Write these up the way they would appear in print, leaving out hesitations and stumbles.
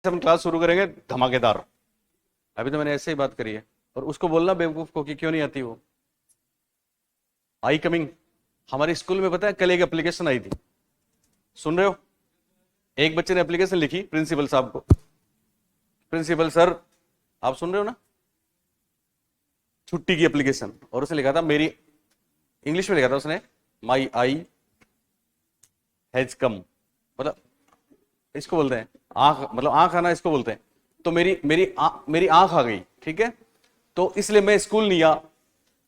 हम क्लास शुरू करेंगे धमाकेदार। अभी तो मैंने ऐसे ही बात करी है। और उसको बोलना बेवकूफ को कि क्यों नहीं आती वो। I coming. हमारे स्कूल में पता है कल एक एप्लीकेशन आई थी, सुन रहे हो? एक बच्चे ने एप्लीकेशन लिखी प्रिंसिपल साहब को, प्रिंसिपल सर आप सुन रहे हो ना, छुट्टी की एप्लीकेशन। और उसने लिखा था मेरी, इंग्लिश में लिखा था उसने, माई आई हैज कम, मतलब इसको बोलते हैं आंख, मतलब आंख आना इसको बोलते हैं। तो मेरी आंख आ गई, ठीक है, तो इसलिए मैं स्कूल नहीं आ,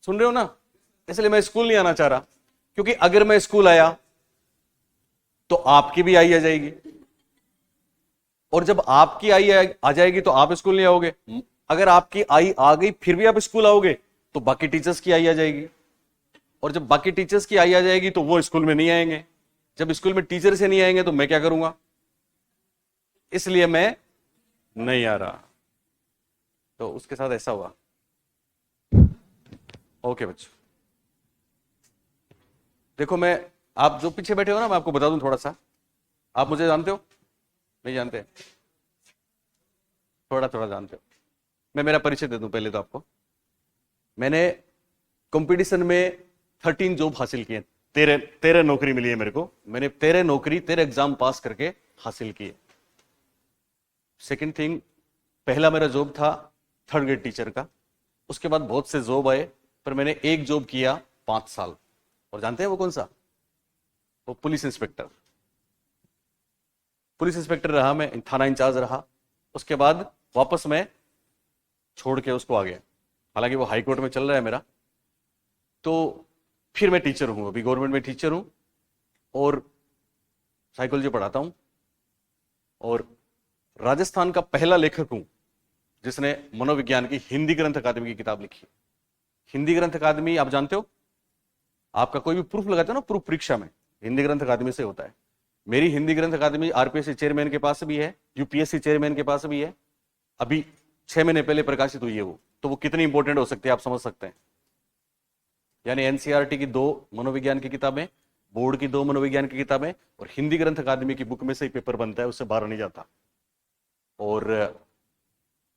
सुन रहे हो ना, इसलिए मैं स्कूल नहीं आना चाह रहा, क्योंकि अगर मैं स्कूल आया तो आपकी भी आई आ जाएगी, और जब आपकी आई आ जाएगी तो आप स्कूल नहीं आओगे। अगर आपकी आई आ गई फिर भी आप स्कूल आओगे तो बाकी टीचर्स की आई आ जाएगी, और जब बाकी टीचर्स की आई आ जाएगी तो वो स्कूल में नहीं आएंगे। जब स्कूल में टीचर से नहीं आएंगे तो मैं क्या करूंगा, इसलिए मैं नहीं आ रहा। तो उसके साथ ऐसा हुआ। ओके बच्चों, देखो मैं, आप जो पीछे बैठे हो ना, मैं आपको बता दूं थोड़ा सा। आप मुझे जानते हो? नहीं जानते? थोड़ा थोड़ा जानते हो। मैं मेरा परिचय दे दूं पहले तो आपको। मैंने कंपटीशन में 13 जॉब हासिल किए, 13 नौकरी मिली है मेरे को। मैंने 13 नौकरी 13 एग्जाम पास करके हासिल किए। सेकंड थिंग, पहला मेरा जॉब था 3rd ग्रेड टीचर का। उसके बाद बहुत से जॉब आए, पर मैंने एक जॉब किया 5 साल, और जानते हैं वो कौन सा? वो पुलिस इंस्पेक्टर। पुलिस इंस्पेक्टर रहा मैं, थाना इंचार्ज रहा। उसके बाद वापस मैं छोड़ के उसको आ गया, हालांकि वो हाई कोर्ट में चल रहा है मेरा। तो फिर मैं टीचर हूं, अभी गवर्नमेंट में टीचर हूं, और साइकोलॉजी पढ़ाता हूं, और राजस्थान का पहला लेखक हूं जिसने मनोविज्ञान की हिंदी ग्रंथ अकादमी की किताब लिखी। हिंदी ग्रंथ अकादमी आप जानते हो, आपका कोई भी प्रूफ लगाते हो ना, प्रूफ परीक्षा में हिंदी ग्रंथ अकादमी से होता है। मेरी हिंदी ग्रंथ अकादमी आरपीएससी चेयरमैन के पास भी है, यूपीएससी चेयरमैन के पास भी है। अभी 6 महीने पहले प्रकाशित हुई है वो, तो वो कितनी इंपॉर्टेंट हो सकती है आप समझ सकते हैं। यानी एनसीईआरटी की 2 मनोविज्ञान की किताबें, बोर्ड की 2 मनोविज्ञान की किताबें, और हिंदी ग्रंथ अकादमी की बुक में से ही पेपर बनता है, उससे बाहर नहीं जाता। और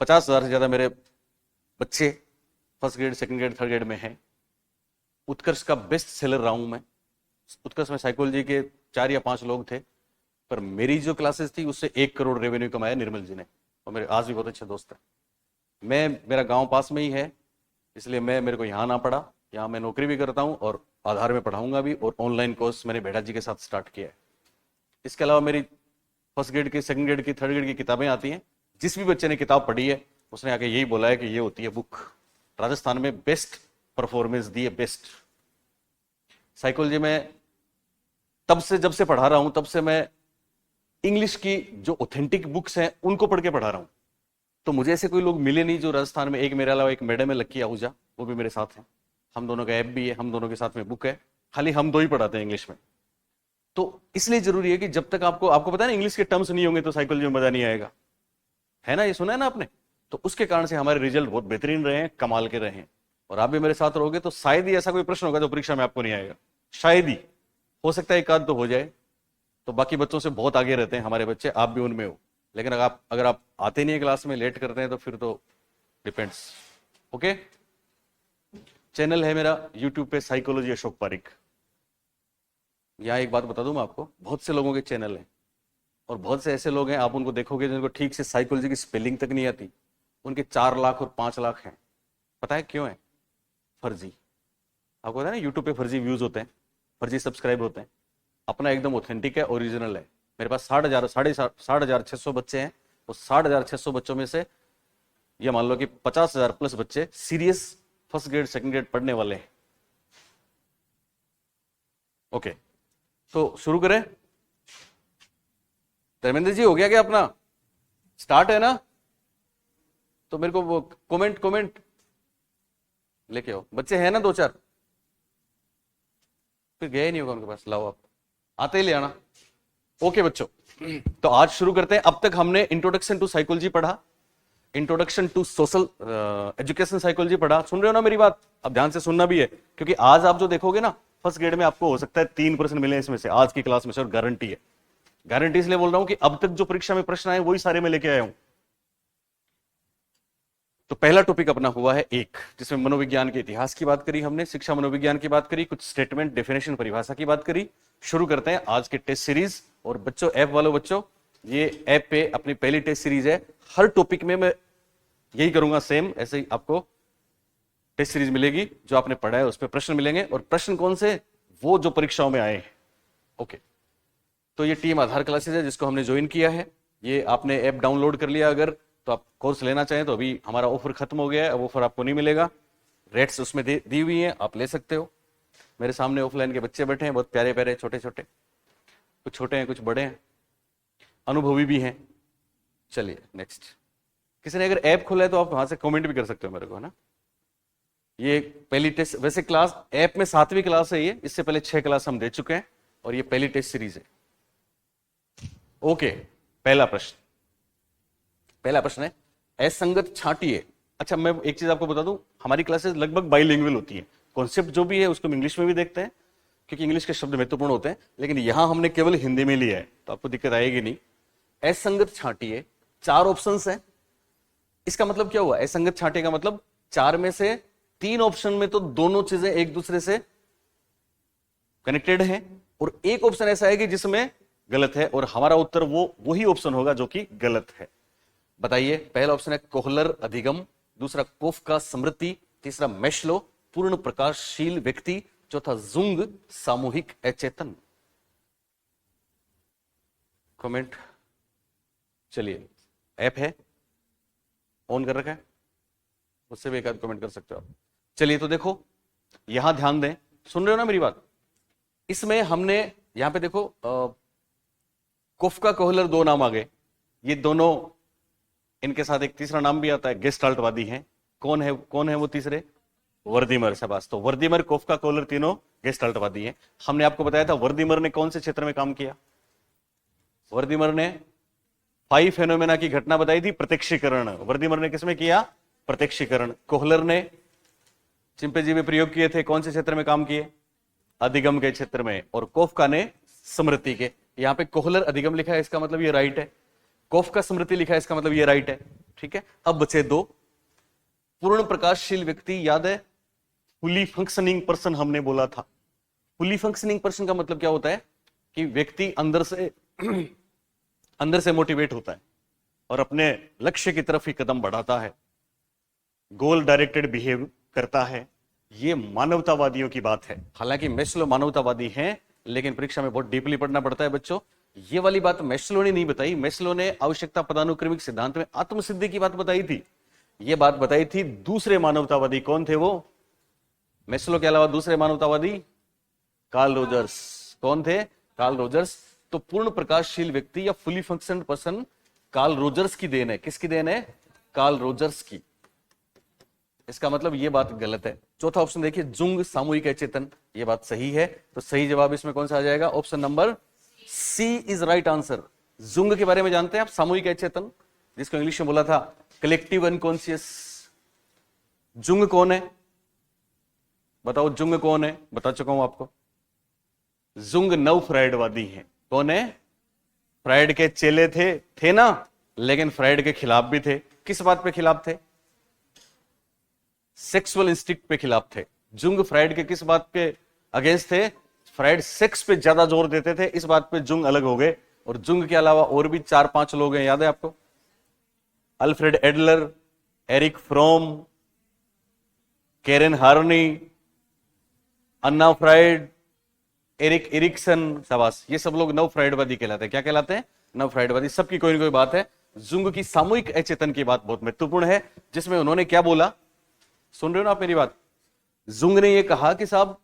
50,000 से ज्यादा मेरे बच्चे 1st grade 2nd grade 3rd grade में हैं। उत्कर्ष का बेस्ट सेलर रहा हूं मैं। उत्कर्ष में साइकोलॉजी के 4 या 5 लोग थे, पर मेरी जो क्लासेस थी उससे 1 करोड़ रेवेन्यू कमाया निर्मल जी ने, और मेरे आज भी बहुत अच्छे दोस्त हैं। मेरा गांव पास में ही है, इसलिए मेरे को यहाँ ना पड़ा। यहाँ मैं नौकरी भी करता हूँ और आधार में पढ़ाऊंगा भी, और ऑनलाइन कोर्स मैंने बेटा जी के साथ स्टार्ट किया है। इसके अलावा मेरी 1st ग्रेड की 2nd ग्रेड की 3rd ग्रेड की किताबें आती हैं। जिस भी बच्चे ने किताब पढ़ी है उसने आके यही बोला है कि ये होती है बुक, राजस्थान में बेस्ट परफॉर्मेंस दी है, बेस्ट। साइकोलॉजी में तब से, जब से पढ़ा रहा हूं, तब से मैं इंग्लिश की जो ऑथेंटिक बुक्स हैं उनको पढ़ के पढ़ा रहा हूं। तो मुझे ऐसे कोई लोग मिले नहीं जो राजस्थान में, एक मेरे अलावा एक मैडम है लक्की आहूजा, वो भी मेरे साथ है। हम दोनों का ऐप भी है, हम दोनों के साथ में बुक है, खाली हम 2 ही पढ़ाते हैं इंग्लिश में। तो इसलिए जरूरी है कि जब तक आपको पता है ना, इंग्लिश के टर्म्स नहीं होंगे तो साइकोलॉजी में मजा नहीं आएगा, है ना? ये सुना है ना आपने? तो उसके कारण से हमारे रिजल्ट बहुत बेहतरीन रहे हैं, कमाल के रहे हैं। और आप भी मेरे साथ रहोगे तो शायद ही ऐसा कोई प्रश्न होगा जो परीक्षा में आपको नहीं आएगा, शायद ही, हो सकता है एक आध तो हो जाए। तो बाकी बच्चों से बहुत आगे रहते हैं हमारे बच्चे, आप भी उनमें हो। लेकिन अगर आप आते नहीं है क्लास में, लेट करते हैं, तो फिर तो डिपेंड्स। ओके, चैनल है मेरा यूट्यूब पे साइकोलॉजी अशोक पारिक। यहां एक बात बता दूं मैं आपको, बहुत से लोगों के चैनल हैं, और बहुत से ऐसे लोग हैं आप उनको देखोगे जिनको ठीक से साइकोलॉजी की स्पेलिंग तक नहीं आती, उनके 4 लाख और 5 लाख हैं। पता है क्यों है? फर्जी। आपको पता है ना, यूट्यूब पे फर्जी व्यूज होते हैं, फर्जी सब्सक्राइब होते हैं। अपना एकदम ऑथेंटिक है, ओरिजिनल है। मेरे पास 60,600 बच्चे हैं। उस 60,600 बच्चों में से ये मान लो कि 50,000 प्लस बच्चे serious 1st grade 2nd grade पढ़ने वाले हैं। ओके, तो शुरू करें। धर्मेंद्र जी हो गया क्या अपना? स्टार्ट है ना? तो मेरे को वो कमेंट लेके आओ। बच्चे हैं ना 2-4? फिर गए नहीं होगा उनके पास, लाओ आप, आते ही ले आना। ओके बच्चों, तो आज शुरू करते हैं। अब तक हमने इंट्रोडक्शन टू साइकोलॉजी पढ़ा, introduction to social education psychology पढ़ा। सुन रहे हो ना मेरी बात? अब ध्यान से सुनना भी है, क्योंकि आज आप जो देखोगे ना 1st ग्रेड में, आपको हो सकता है 3% मिले इसमें से आज की क्लास में से, और गारंटी है गारंटी इसलिए बोल रहा हूं कि अब तक जो परीक्षा में प्रश्न आए वही सारे मैं लेके आया हूं। तो पहला टॉपिक अपना हुआ है एक, जिसमें मनोविज्ञान के इतिहास की बात करी हमने, शिक्षा मनोविज्ञान की बात करी, कुछ स्टेटमेंट, डेफिनेशन, परिभाषा की बात करी। शुरू करते हैं आज के टेस्ट सीरीज। और बच्चों, ऐप वालों बच्चों, ये ऐप पे अपनी पहली टेस्ट सीरीज है। हर टॉपिक में मैं यही करूंगा, सेम ऐसे ही आपको टेस्ट सीरीज मिलेगी। जो आपने पढ़ा है उस पर प्रश्न मिलेंगे, और प्रश्न कौन से, वो जो परीक्षाओं में आए हैं। ओके, तो ये टीम आधार क्लासेस है जिसको हमने ज्वाइन किया है। ये आपने ऐप डाउनलोड कर लिया अगर, तो आप कोर्स लेना चाहें तो अभी हमारा ऑफर खत्म हो गया है, अब ऑफर आपको नहीं मिलेगा। रेट्स उसमें दी हुई हैं, आप ले सकते हो। मेरे सामने ऑफलाइन के बच्चे बैठे हैं, बहुत प्यारे प्यारे, छोटे छोटे, कुछ छोटे हैं कुछ बड़े हैं, अनुभवी भी हैं। चलिए नेक्स्ट। किसी ने अगर ऐप खोला है तो आप वहां से कमेंट भी कर सकते हो मेरे को, है ना। ये पहली टेस्ट, वैसे क्लास ऐप में 7वीं क्लास है ये, इससे पहले 6 क्लास हम दे चुके हैं, और ये पहली टेस्ट सीरीज है। ओके, पहला प्रश्न है, असंगत छांटिए। अच्छा, मैं एक चीज आपको बता दूं, हमारी क्लासेस लगभग बाइलिंगुअल होती है। कॉन्सेप्ट जो भी है उसको हम इंग्लिश में भी देखते हैं, क्योंकि इंग्लिश के शब्द महत्वपूर्ण होते हैं, लेकिन यहां हमने केवल हिंदी में लिया है, तो आपको दिक्कत आएगी नहीं। असंगत छांटिए, 4 ऑप्शंस हैं। इसका मतलब क्या हुआ? असंगत छांटिए का मतलब 4 में से 3 ऑप्शन में तो दोनों चीजें एक दूसरे से कनेक्टेड हैं, और एक ऑप्शन ऐसा है कि जिसमें गलत है, और हमारा उत्तर वही ऑप्शन होगा जो कि गलत है। बताइए। पहला ऑप्शन है कोहलर अधिगम, दूसरा कोफका स्मृति, तीसरा मेस्लो पूर्ण प्रकाशशील व्यक्ति, चौथा जुंग सामूहिक अचेतन। कमेंट। चलिए, ऐप है ऑन कर रखा है, उससे भी एक आध कमेंट कर सकते हो आप। चलिए, तो देखो यहां ध्यान दें, सुन रहे हो ना मेरी बात। इसमें हमने यहां पे देखो कोफका कोहलर 2 नाम आ गए, ये दोनों, इनके साथ एक तीसरा नाम भी आता है, गेस्टाल्टवादी हैं। कौन है वो तीसरे? वर्दीमर। शाबाश। तो वर्दीमर, कोफका, कोहलर तीनों गेस्टाल्टवादी हैं। हमने आपको बताया था वर्दीमर ने कौन से क्षेत्र में काम किया? वर्दीमर ने 5 फेनोमेना की घटना बताई थी, प्रत्यक्षीकरण। वर्दीमर ने किसमें किया? प्रत्यक्षीकरण। कोहलर ने चिंपैंजी में प्रयोग किए थे, कौन से क्षेत्र में काम किए? अधिगम के क्षेत्र में। और कोफका ने स्मृति के। यहां पे कोहलर अधिगम लिखा है, इसका मतलब ये राइट है। कोफका स्मृति लिखा है, इसका मतलब ये राइट है। ठीक है, अब बचे 2। पूर्ण प्रकाशशील व्यक्ति, याद है? फुली फंक्शनिंग पर्सन हमने बोला था। फुली फंक्शनिंग पर्सन का मतलब क्या होता है? कि व्यक्ति अंदर से मोटिवेट होता है और अपने लक्ष्य की तरफ ही कदम बढ़ाता है, गोल डायरेक्टेड बिहेव करता है। ये मानवतावादियों की बात है। हालांकि मेस्लो मानवतावादी हैं, लेकिन परीक्षा में बहुत डीपली पढ़ना पड़ता है बच्चों। ये वाली बात मेस्लो ने नहीं बताई। मेस्लो ने आवश्यकता पदानुक्रमिक सिद्धांत में आत्मसिद्धि की बात बताई थी। ये बात बताई थी दूसरे मानवतावादी। कौन थे वो? मेस्लो के अलावा दूसरे मानवतावादी कार्ल रोजर्स। कौन थे? Carl Rogers. तो पूर्ण प्रकाशशील व्यक्ति या fully functioned person Carl Rogers की देन है। किसकी देन है? कार्ल रोजर्स की। इसका मतलब ये बात गलत है। चौथा ऑप्शन देखिए, जुंग सामूहिक अचेतन, ये बात सही है। तो सही जवाब इसमें कौन सा आ जाएगा? Option number C is right answer. Jung के बारे में जानते हैं आप? सामूहिक अचेतन, जिसको इंग्लिश में बोला था कलेक्टिव अनकॉन्शियस। जुंग कौन है? बताओ, जुंग कौन है? बता चुका हूं आपको। जुंग नव फ्राइडवादी हैं। कौन है? फ्राइड के चेले थे ना, लेकिन फ्राइड के खिलाफ भी थे। किस बात पे खिलाफ थे? सेक्सुअल इंस्टिंक्ट पे खिलाफ थे। जुंग फ्राइड के किस बात पे अगेंस्ट थे? फ्राइड सेक्स पे ज्यादा जोर देते थे, इस बात पे जुंग अलग हो गए। और जुंग के अलावा और भी 4-5 लोग हैं, याद है आपको? Alfred Adler, Erich Fromm, Karen Horney, Anna Freud, Erik Erikson. शाबाश। ये सब लोग नव फ्राइडवादी कहलाते हैं। क्या कहलाते हैं? नव फ्राइडवादी। सबकी कोई ना कोई बात है। जुंग की सामूहिक अचेतन की बात बहुत महत्वपूर्ण है, जिसमें उन्होंने क्या बोला? सुन रहे हो ना आप मेरी बात? जुंग ने यह कहा कि साहब,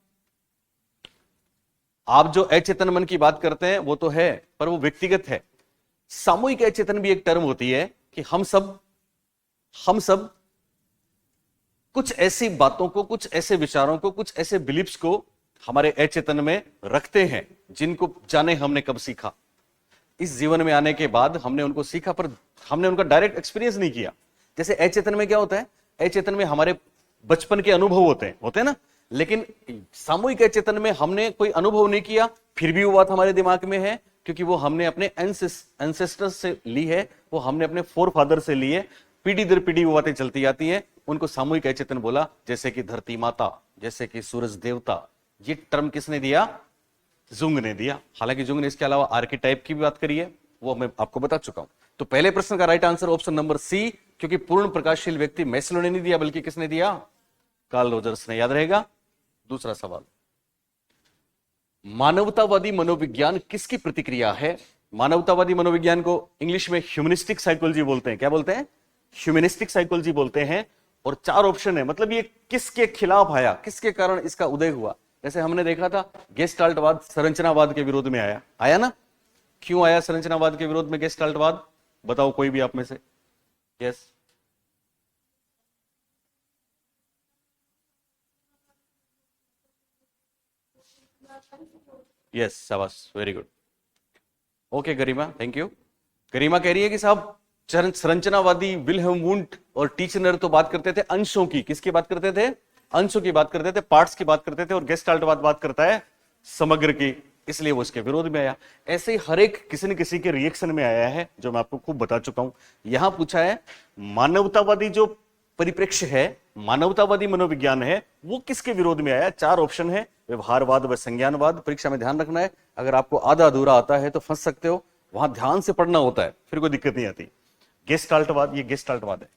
आप जो अचेतन मन की बात करते हैं वो तो है, पर वो व्यक्तिगत है। सामूहिक अचेतन भी एक टर्म होती है कि हम सब कुछ ऐसी बातों को, कुछ ऐसे विचारों को, कुछ ऐसे बिलीफ्स को हमारे अचेतन में रखते हैं, जिनको जाने हमने कब सीखा। इस जीवन में आने के बाद हमने उनको सीखा, पर हमने उनका डायरेक्ट एक्सपीरियंस नहीं किया। जैसे अचेतन में क्या होता है? अचेतन में हमारे बचपन के अनुभव होते हैं ना, लेकिन सामूहिक अचेतन में हमने कोई अनुभव नहीं किया, फिर भी वो बात हमारे दिमाग में है, क्योंकि वो हमने अपने एंसेस्टर्स से ली है, वो हमने अपने फोर फादर से ली है। पीढ़ी दर पीढ़ी वो बातें चलती आती हैं, उनको सामूहिक अचेतन बोला। जैसे कि धरती माता, जैसे कि सूरज देवता, ये टर्म किसने दिया? जुंग ने दिया। हालांकि जुंग ने इसके अलावा आर्किटाइप की भी बात करी है, वो मैं आपको बता चुका हूं। तो पहले प्रश्न का right answer option number C, क्योंकि पूर्ण प्रकाशशील व्यक्ति मैस्लो ने नहीं दिया, बल्कि किसने दिया? कार्ल रोजर्स ने। याद रहेगा। दूसरा सवाल, मानवतावादी मनोविज्ञान किसकी प्रतिक्रिया है? मानवतावादी मनोविज्ञान को इंग्लिश में ह्यूमनिस्टिक साइकोलॉजी बोलते हैं। क्या बोलते हैं? ह्यूमनिस्टिक साइकोलॉजी बोलते हैं। और चार ऑप्शन है, मतलब ये किसके खिलाफ आया, किसके कारण इसका उदय हुआ। जैसे हमने देखा था गेस्टाल्टवाद संरचनावाद के विरोध में आया, आया ना? क्यों आया संरचनावाद के विरोध में गेस्टाल्टवाद? बताओ कोई भी आप में से। यस, यस, शाबाश, very good. Okay Garima, thank you. Garima कह रही है कि साहब संरचनावादी विल्हेम वुंट और टीचनर तो बात करते थे अंशों की। किसकी बात करते थे? अंशों की बात करते थे, पार्ट्स की बात करते थे। और गेस्टाल्टवाद बात करता है समग्र की, इसलिए वो इसके विरोध में आया। ऐसे ही हर एक किसी न किसी के रिएक्शन में आया है, जो मैं आपको खूब बता चुका हूं। यहां पूछा है मानवतावादी जो परिप्रेक्ष्य है, मानवतावादी मनोविज्ञान है, वो किसके विरोध में आया? चार ऑप्शन है, व्यवहारवाद व संज्ञानवाद। परीक्षा में ध्यान रखना है, अगर आपको आधा अधूरा आता है तो फंस सकते हो, वहां ध्यान से पढ़ना होता है, फिर कोई दिक्कत नहीं आती। गेस्टाल्टवाद, ये गेस्टाल्टवाद है।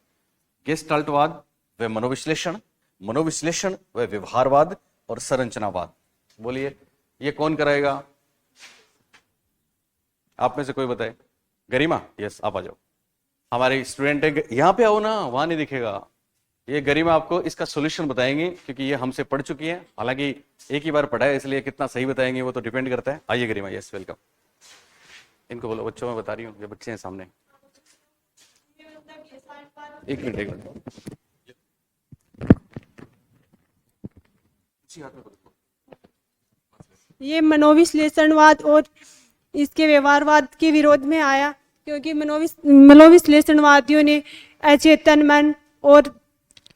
गेस्टाल्टवाद व मनोविश्लेषण, मनोविश्लेषण व व्यवहारवाद और संरचनावाद। बोलिए ये कौन कराएगा? आप में से कोई बताए। गरिमा, यस, आप आ जाओ। हमारे स्टूडेंट है, यहां पे आओ ना, वहां नहीं दिखेगा। ये गरिमा आपको इसका सॉल्यूशन बताएंगे, क्योंकि ये हमसे पढ़ चुकी है। हालांकि एक ही बार पढ़ा है, इसलिए कितना सही बताएंगे वो तो डिपेंड करता है। आइए गरिमा, यस, वेलकम। इनको बोलो, बच्चों में बता रही हूँ, ये बच्चे हैं सामने। एक मिनट, एक मिनट। ये मनोविश्लेषणवाद और इसके व्यवहारवाद के विरोध में आया, क्योंकि मनोविश्लेषणवादियों ने अचेतन मन और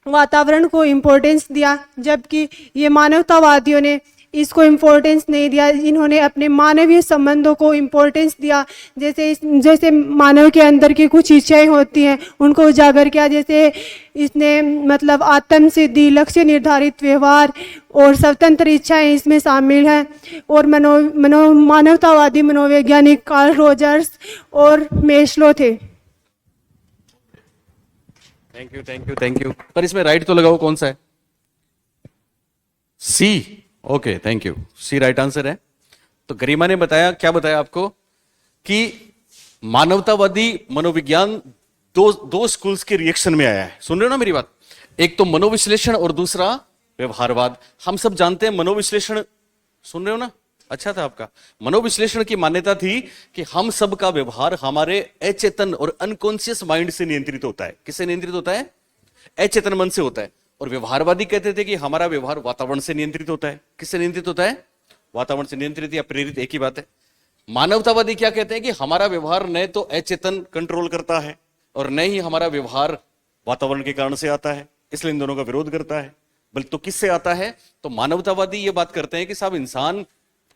वातावरण को इम्पोर्टेंस दिया, जबकि ये मानवतावादियों ने इसको इम्पोर्टेंस नहीं दिया। इन्होंने अपने मानवीय संबंधों को इम्पोर्टेंस दिया। जैसे मानव के अंदर की कुछ इच्छाएं होती हैं, उनको उजागर किया। जैसे इसने मतलब आत्म सिद्धि, लक्ष्य निर्धारित व्यवहार और स्वतंत्र इच्छाएं इसमें शामिल हैं। और मानवतावादी मनोवैज्ञानिक कार्ल रोजर्स और मेस्लो थे। Thank you, thank you, thank you. पर इसमें राइट तो लगाओ, कौन सा है? C. Okay, thank you, C right answer है। तो गरिमा ने बताया, क्या बताया आपको, कि मानवतावादी मनोविज्ञान दो स्कूल्स के रिएक्शन में आया है। सुन रहे हो ना मेरी बात? एक तो मनोविश्लेषण और दूसरा व्यवहारवाद। हम सब जानते हैं मनोविश्लेषण, सुन रहे हो ना? अच्छा था आपका। मनोविश्लेषण की मान्यता थी कि हम सब का व्यवहार हमारे अचेतन और अनकॉन्शियस माइंड से नियंत्रित होता है। किससे नियंत्रित होता है? अचेतन मन से होता है। और व्यवहारवादी कहते थे कि हमारा व्यवहार वातावरण से नियंत्रित होता है। किससे नियंत्रित होता है? वातावरण से नियंत्रित या प्रेरित, एक ही बात है। मानवतावादी क्या कहते हैं कि हमारा व्यवहार न तो अचेतन कंट्रोल करता है और न ही हमारा व्यवहार वातावरण के कारण से आता है, इसलिए इन दोनों का विरोध करता है। बल्कि तो किससे आता है? तो मानवतावादी ये बात करते हैं कि साहब इंसान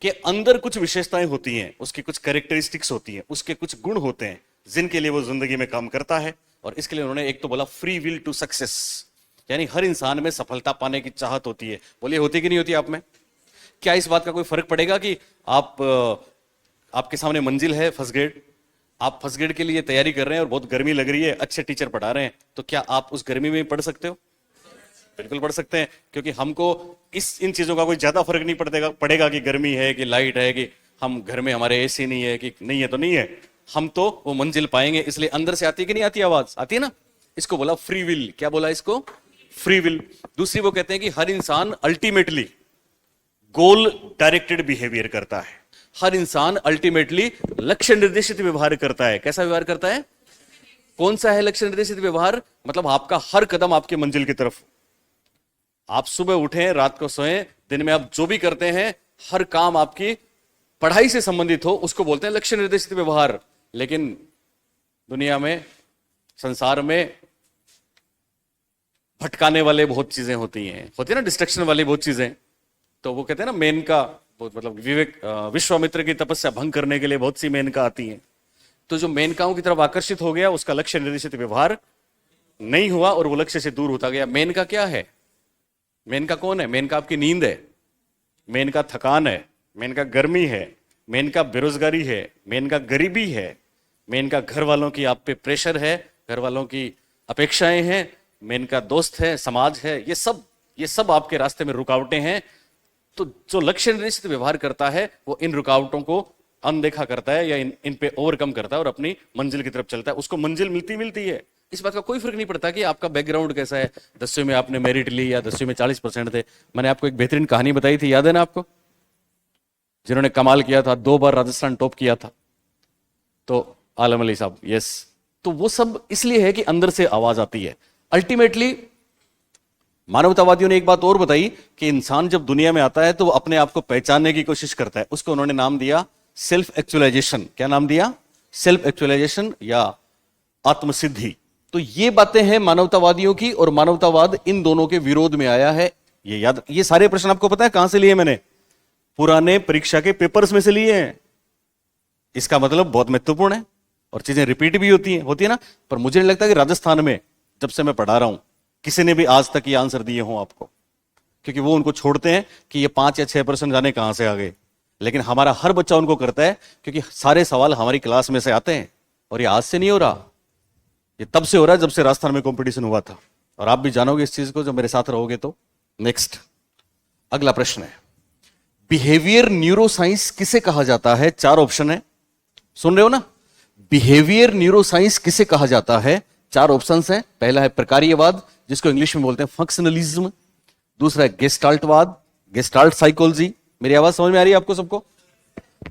के अंदर कुछ विशेषताएं होती हैं, उसकी कुछ कैरेक्टरिस्टिक्स होती हैं, उसके कुछ गुण होते हैं जिनके लिए वो जिंदगी में काम करता है। और इसके लिए उन्होंने एक तो बोला फ्री विल टू सक्सेस, यानी हर इंसान में सफलता पाने की चाहत होती है। बोलिए होती कि नहीं होती आप में? क्या इस बात का कोई फर्क पड़ेगा कि आपके सामने मंजिल है फर्स्ट ग्रेड, आप फर्स्ट ग्रेड के लिए तैयारी कर रहे हैं और बहुत गर्मी लग रही है, अच्छे टीचर पढ़ा रहे हैं, तो क्या आप उस गर्मी में पढ़ सकते हो? बिल्कुल पढ़ सकते हैं, क्योंकि हमको इन चीजों का कोई ज्यादा फर्क नहीं पड़ेगा कि गर्मी है कि लाइट है, कि हम घर में हमारे एसी नहीं है कि नहीं है, तो नहीं है, हम तो वो मंजिल पाएंगे। इसलिए अंदर से आती है कि नहीं आती आवाज? आती है ना? इसको बोला फ्री विल। क्या बोला इसको? Free will. दूसरी वो कहते हैं कि हर इंसान अल्टीमेटली गोल डायरेक्टेड बिहेवियर करता है, हर इंसान अल्टीमेटली लक्ष्य निर्देशित व्यवहार करता है। कैसा व्यवहार करता है? कौन सा है लक्ष्य निर्देशित व्यवहार? मतलब आपका हर कदम आपके मंजिल की तरफ। आप सुबह उठें, रात को सोएं, दिन में आप जो भी करते हैं, हर काम आपकी पढ़ाई से संबंधित हो, उसको बोलते हैं लक्ष्य निर्देशित व्यवहार। लेकिन दुनिया में, संसार में भटकाने वाले बहुत चीजें होती हैं ना, डिस्ट्रक्शन वाली बहुत चीजें। तो वो कहते हैं ना, मेन का बहुत मतलब विश्वामित्र की तपस्या भंग करने के लिए बहुत सी मेनका आती हैं। तो जो मेनकाओं की तरफ आकर्षित हो गया, उसका लक्ष्य निर्देशित व्यवहार नहीं हुआ और वो लक्ष्य से दूर होता गया। मेनका क्या है? मेनका कौन है? मेनका आपकी नींद है, मेनका थकान है, मेनका गर्मी है, मेनका बेरोजगारी है, मेनका गरीबी है, मेनका घर वालों की आप पे प्रेशर है, घर वालों की अपेक्षाएं हैं, मेनका दोस्त है, समाज है। ये सब आपके रास्ते में रुकावटें हैं। तो जो लक्ष्य निर्देशित व्यवहार करता है वो इन रुकावटों को अनदेखा करता है या इन पे ओवरकम करता है और अपनी मंजिल की तरफ चलता है। उसको मंजिल मिलती है। इस बात का कोई फर्क नहीं पड़ता कि आपका बैकग्राउंड कैसा है, 10वीं में आपने मेरिट ली या 10वीं में 40% थे। मैंने आपको एक बेहतरीन कहानी बताई थी, याद है ना आपको? जिन्होंने कमाल किया था, 2 बार राजस्थान टॉप किया था, तो आलम अली साहब। यस, तो वो सब इसलिए है कि अंदर से आवाज आती है। अल्टीमेटली मानवतावादियों ने एक बात और बताई कि इंसान जब दुनिया में आता है तो वो अपने आप को पहचानने की कोशिश करता है। उसको उन्होंने नाम दिया सेल्फ एक्चुअलाइजेशन। क्या नाम दिया? सेल्फ एक्चुअलाइजेशन या आत्मसिद्धि। तो ये बातें हैं मानवतावादियों की, और मानवतावाद इन दोनों के विरोध में आया है। ये सारे प्रश्न आपको पता है कहां से लिए? मैंने पुराने परीक्षा के पेपर्स में से लिए हैं। इसका मतलब बहुत महत्वपूर्ण है और चीजें रिपीट भी होती है ना। पर मुझे नहीं लगता कि राजस्थान में जब से मैं पढ़ा रहा हूं किसी ने भी आज तक ये आंसर दिए हों आपको, क्योंकि वो उनको छोड़ते हैं कि ये 5 या 6% जाने कहां से आ गए। लेकिन हमारा हर बच्चा उनको करता है, क्योंकि सारे सवाल हमारी क्लास में से आते हैं। और ये आज से नहीं हो रहा, ये तब से हो रहा है जब से राजस्थान में कंपटीशन हुआ था। और आप भी जानोगे इस चीज को जब मेरे साथ रहोगे तो। नेक्स्ट, अगला प्रश्न है, बिहेवियर न्यूरोसाइंस किसे कहा जाता है? 4 ऑप्शन है, सुन रहे हो ना? बिहेवियर न्यूरोसाइंस किसे कहा जाता है? 4 ऑप्शंस हैं। पहला है प्रकार्यवाद, जिसको इंग्लिश में बोलते हैं फंक्शनलिज्म। दूसरा है गेस्टाल्टवाद, गेस्टाल्ट साइकोलॉजी। मेरी आवाज समझ में आ रही है आपको सबको?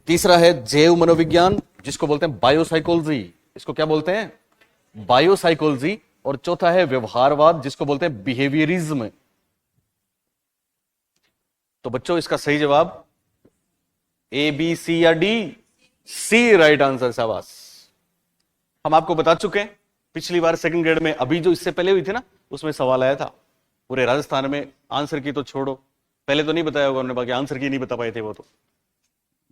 तीसरा है जैव मनोविज्ञान, जिसको बोलते हैं बायोसाइकोलॉजी। इसको क्या बोलते हैं? बायोसाइकोलॉजी। और चौथा है व्यवहारवाद, जिसको बोलते हैं बिहेवियरिज्म। तो बच्चों, इसका सही जवाब ए, बी, सी या डी? सी राइट आंसर। शाबाश। हम आपको बता चुके हैं पिछली बार सेकंड ग्रेड में, अभी जो इससे पहले हुई थी ना, उसमें सवाल आया था पूरे राजस्थान में। आंसर की तो छोड़ो, पहले तो नहीं बताया होगा उन्होंने, बाकी आंसर की नहीं बता पाए थे वो तो।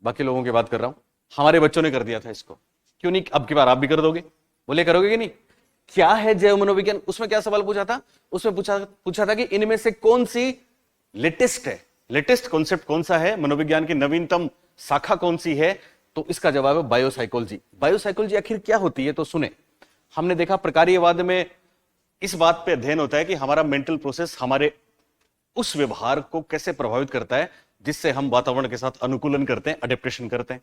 बाकी लोगों की बात कर रहा हूं, हमारे बच्चों ने कर दिया था इसको। क्यों नहीं अब की बार आप भी कर दोगे? बोले करोगे कि नहीं? क्या है जैव मनोविज्ञान? उसमें क्या सवाल पूछा था? उसमें पूछा था कि इनमें से कौन सी लेटेस्ट है, लेटेस्ट कॉन्सेप्ट कौन सा है, मनोविज्ञान की नवीनतम शाखा कौन सी है? तो इसका जवाब है बायोसाइकोलॉजी। बायोसाइकोलॉजी आखिर क्या होती है? तो सुने, हमने देखा प्रकार्यवाद में इस बात पे अध्ययन होता है कि हमारा मेंटल प्रोसेस हमारे उस व्यवहार को कैसे प्रभावित करता है जिससे हम वातावरण के साथ अनुकूलन करते हैं, अडेप्टेशन करते हैं।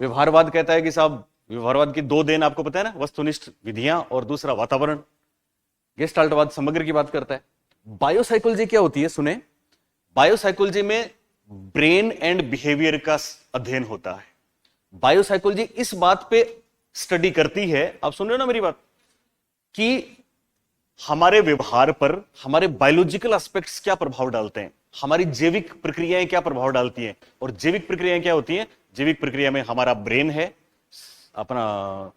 व्यवहारवाद कहता है कि साहब, व्यवहारवाद की 2 देन आपको पता है ना, वस्तुनिष्ठ विधियां और दूसरा वातावरण। गेस्टाल्टवाद समग्र की बात करता है। बायोसाइकोलॉजी क्या होती है? सुने, बायोसाइकोलॉजी में ब्रेन एंड बिहेवियर का अध्ययन होता है। बायोसाइकोलॉजी इस बात पे स्टडी करती है, आप सुन रहे हो ना मेरी बात, कि हमारे व्यवहार पर हमारे बायोलॉजिकल एस्पेक्ट्स क्या प्रभाव डालते हैं, हमारी जैविक प्रक्रियाएं क्या प्रभाव डालती हैं। और जैविक प्रक्रियाएं क्या होती हैं? जैविक प्रक्रिया में हमारा ब्रेन है, अपना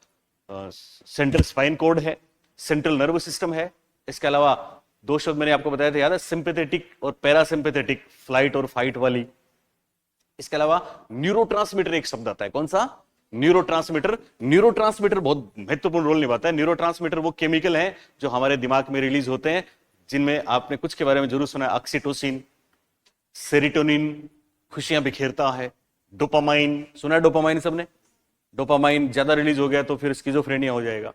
सेंट्रल स्पाइन कोड है, सेंट्रल नर्व सिस्टम है। इसके अलावा 2 शब्द मैंने आपको बताया था, याद है? सिंपैथेटिक और पैरासिंपैथेटिक, फ्लाइट और फाइट वाली। इसके अलावा न्यूरोट्रांसमीटर एक शब्द आता है, कौन सा? न्यूरोट्रांसमीटर। न्यूरोट्रांसमीटर बहुत महत्वपूर्ण रोल निभाता है। न्यूरोट्रांसमीटर वो केमिकल हैं जो हमारे दिमाग में रिलीज होते हैं, जिनमें आपने कुछ के बारे में जरूर सुना है। ऑक्सीटोसिन, सेरोटोनिन खुशियां बिखेरता है, डोपामाइन सुना है? डोपामाइन सबने? डोपामाइन ज्यादा रिलीज हो गया तो फिर स्किज़ोफ्रेनिया हो जाएगा,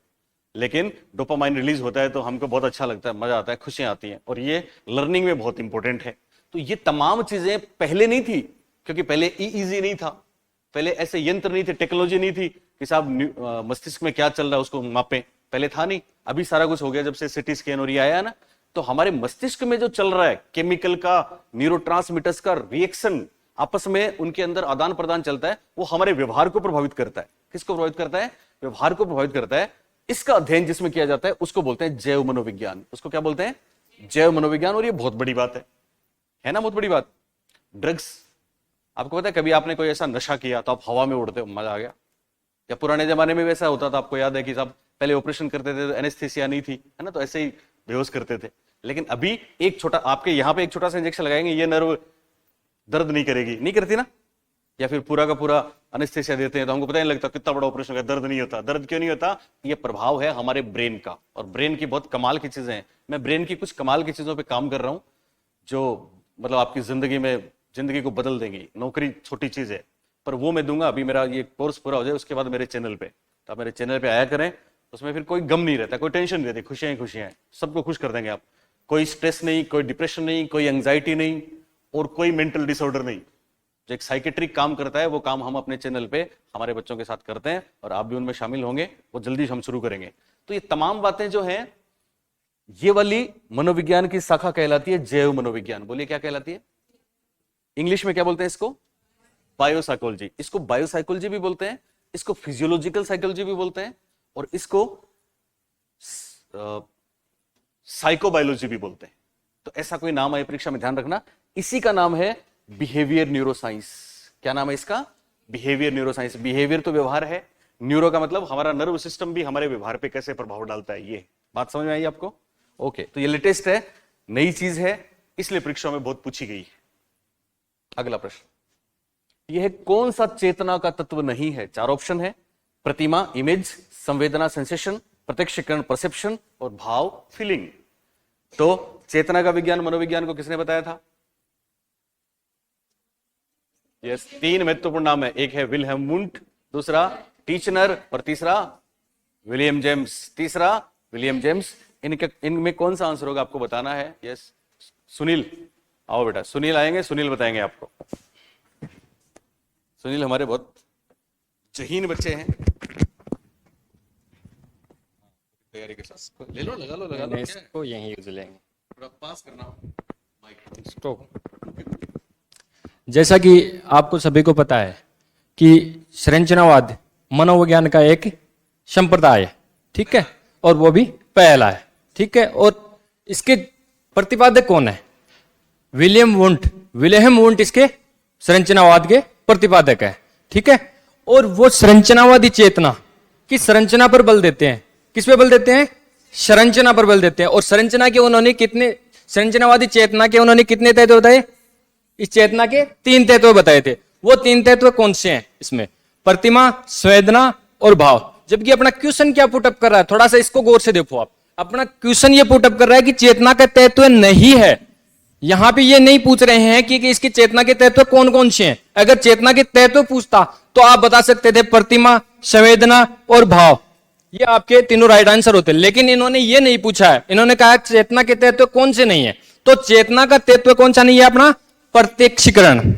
लेकिन डोपामाइन रिलीज होता है तो हमको बहुत अच्छा लगता है, मजा आता है, खुशियां आती हैं, और ये लर्निंग में बहुत इंपॉर्टेंट है। तो ये तमाम चीजें पहले नहीं थी, क्योंकि पहले ईईजी नहीं था, पहले ऐसे यंत्र नहीं थे, टेक्नोलॉजी नहीं थी कि साहब मस्तिष्क में क्या चल रहा है उसको मापें, पहले था नहीं। अभी सारा कुछ हो गया जब से सिटी स्कैन और ये आया ना। तो हमारे मस्तिष्क में जो चल रहा है केमिकल का, न्यूरोट्रांसमीटर्स का रिएक्शन, आपस में उनके अंदर आदान प्रदान चलता है, वो हमारे व्यवहार को प्रभावित करता है। किसको प्रभावित करता है? व्यवहार को प्रभावित करता है। इसका अध्ययन जिसमें किया जाता है उसको बोलते हैं जैव मनोविज्ञान। उसको क्या बोलते हैं? जैव मनोविज्ञान। और ये बहुत बड़ी बात है ना? बहुत बड़ी बात। ड्रग्स, आपको पता है कभी आपने कोई ऐसा नशा किया तो आप हवा में उड़ते हो, मजा आ गया? या पुराने जमाने में वैसा होता था, आपको याद है कि साहब पहले ऑपरेशन करते थे तो एनेस्थीसिया नहीं थी, है ना, तो ऐसे ही बेहोश करते थे। लेकिन अभी एक छोटा, आपके यहां पे एक छोटा सा इंजेक्शन लगाएंगे, ये नर्व दर्द नहीं करेगी, नहीं करती ना? या फिर पूरा का पूरा एनेस्थेसिया देते हैं तो हमको पता नहीं लगता कितना बड़ा ऑपरेशन है, दर्द नहीं होता। दर्द क्यों नहीं होता? ये प्रभाव है हमारे ब्रेन का, और ब्रेन की बहुत कमाल की चीजें हैं। मैं ब्रेन की कुछ कमाल की चीजों पे काम कर रहा हूं जो मतलब आपकी जिंदगी को बदल देंगी। नौकरी छोटी चीज है, पर वो मैं दूंगा। अभी मेरा ये कोर्स पूरा हो जाए उसके बाद मेरे चैनल पे, तो आप मेरे चैनल पे आया करें। उसमें फिर कोई गम नहीं रहता, कोई टेंशन नहीं रहती, खुशियां ही खुशियां हैं। सबको खुश कर देंगे आप। कोई स्ट्रेस नहीं, कोई डिप्रेशन नहीं, कोई एंग्जाइटी नहीं, और कोई मेंटल डिसऑर्डर नहीं। जो एक साइकेट्रिक काम करता है वो काम हम अपने चैनल पे हमारे बच्चों के साथ करते हैं, और आप भी उनमें शामिल होंगे। वो जल्दी हम शुरू करेंगे। तो ये तमाम बातें जो हैं, ये वाली मनोविज्ञान की शाखा कहलाती है जैव मनोविज्ञान। बोलिए क्या कहलाती है? इंग्लिश में क्या बोलते हैं इसको? बायोसाइकोलॉजी। इसको बायोसाइकोलॉजी भी बोलते हैं, इसको फिजियोलॉजिकल साइकोलॉजी भी बोलते हैं, और इसको साइकोबायोलॉजी भी बोलते हैं। तो ऐसा कोई नाम आए परीक्षा में, ध्यान रखना। इसी का नाम है बिहेवियर न्यूरोसाइंस। क्या नाम है इसका? Behaviour neuroscience. बिहेवियर तो व्यवहार है, न्यूरो का मतलब हमारा नर्व सिस्टम भी हमारे व्यवहार पे कैसे प्रभाव डालता है। ये बात समझ में आई आपको? ओके, तो ये लेटेस्ट है, नई चीज है, इसलिए परीक्षा में बहुत पूछी गई है। अगला प्रश्न, यह कौन सा चेतना का तत्व नहीं है? 4 ऑप्शन है: प्रतिमा इमेज, संवेदना सेंसेशन, प्रत्यक्षीकरण परसेप्शन, और भाव फीलिंग। तो चेतना का विज्ञान मनोविज्ञान को किसने बताया था? यस, 3 महत्वपूर्ण नाम है। एक है विल्हेम वुंट, दूसरा टीचनर, और तीसरा विलियम जेम्स। तीसरा विलियम जेम्स। इनमें कौन सा आंसर होगा आपको बताना है। यस, सुनील आओ बेटा, सुनील आएंगे, सुनील बताएंगे आपको। सुनील हमारे बहुत जहीन बच्चे हैं। तैयारी के साथ ले लो, लगा लो। इसको यहीं यूज लेंगे, थोड़ा पास करना माइक इसको। जैसा कि आपको सभी को पता है कि संरचनावाद मनोविज्ञान का एक संप्रदाय है, ठीक है, और वो भी पहला है, ठीक है। और इसके प्रतिपादक कौन है? विलियम वुंट इसके संरचनावाद के प्रतिपादक है, ठीक है। और वो संरचनावादी चेतना की संरचना पर बल देते हैं। किस पे बल देते हैं? संरचना पर बल देते हैं। और संरचनावादी चेतना के उन्होंने कितने तत्व बताए? इस चेतना के 3 तत्व बताए थे। वो 3 तत्व कौन से हैं इसमें? प्रतिमा, संवेदना और भाव। जबकि अपना क्वेश्चन क्या पुटअप कर रहा है, थोड़ा सा इसको गौर से देखो आप। अपना क्वेश्चन ये पुटअप कर रहा है कि चेतना का तत्व नहीं है। यहां पे ये नहीं पूछ रहे हैं कि इसकी चेतना के तत्व कौन कौन से हैं। अगर चेतना के तत्व पूछता तो आप बता सकते थे प्रतिमा, संवेदना और भाव। ये आपके तीनों राइट आंसर होते। लेकिन इन्होंने ये नहीं पूछा है, इन्होंने कहा चेतना के तत्व कौन से नहीं है। तो चेतना का तत्व कौन सा नहीं है? अपना प्रत्यक्षीकरण।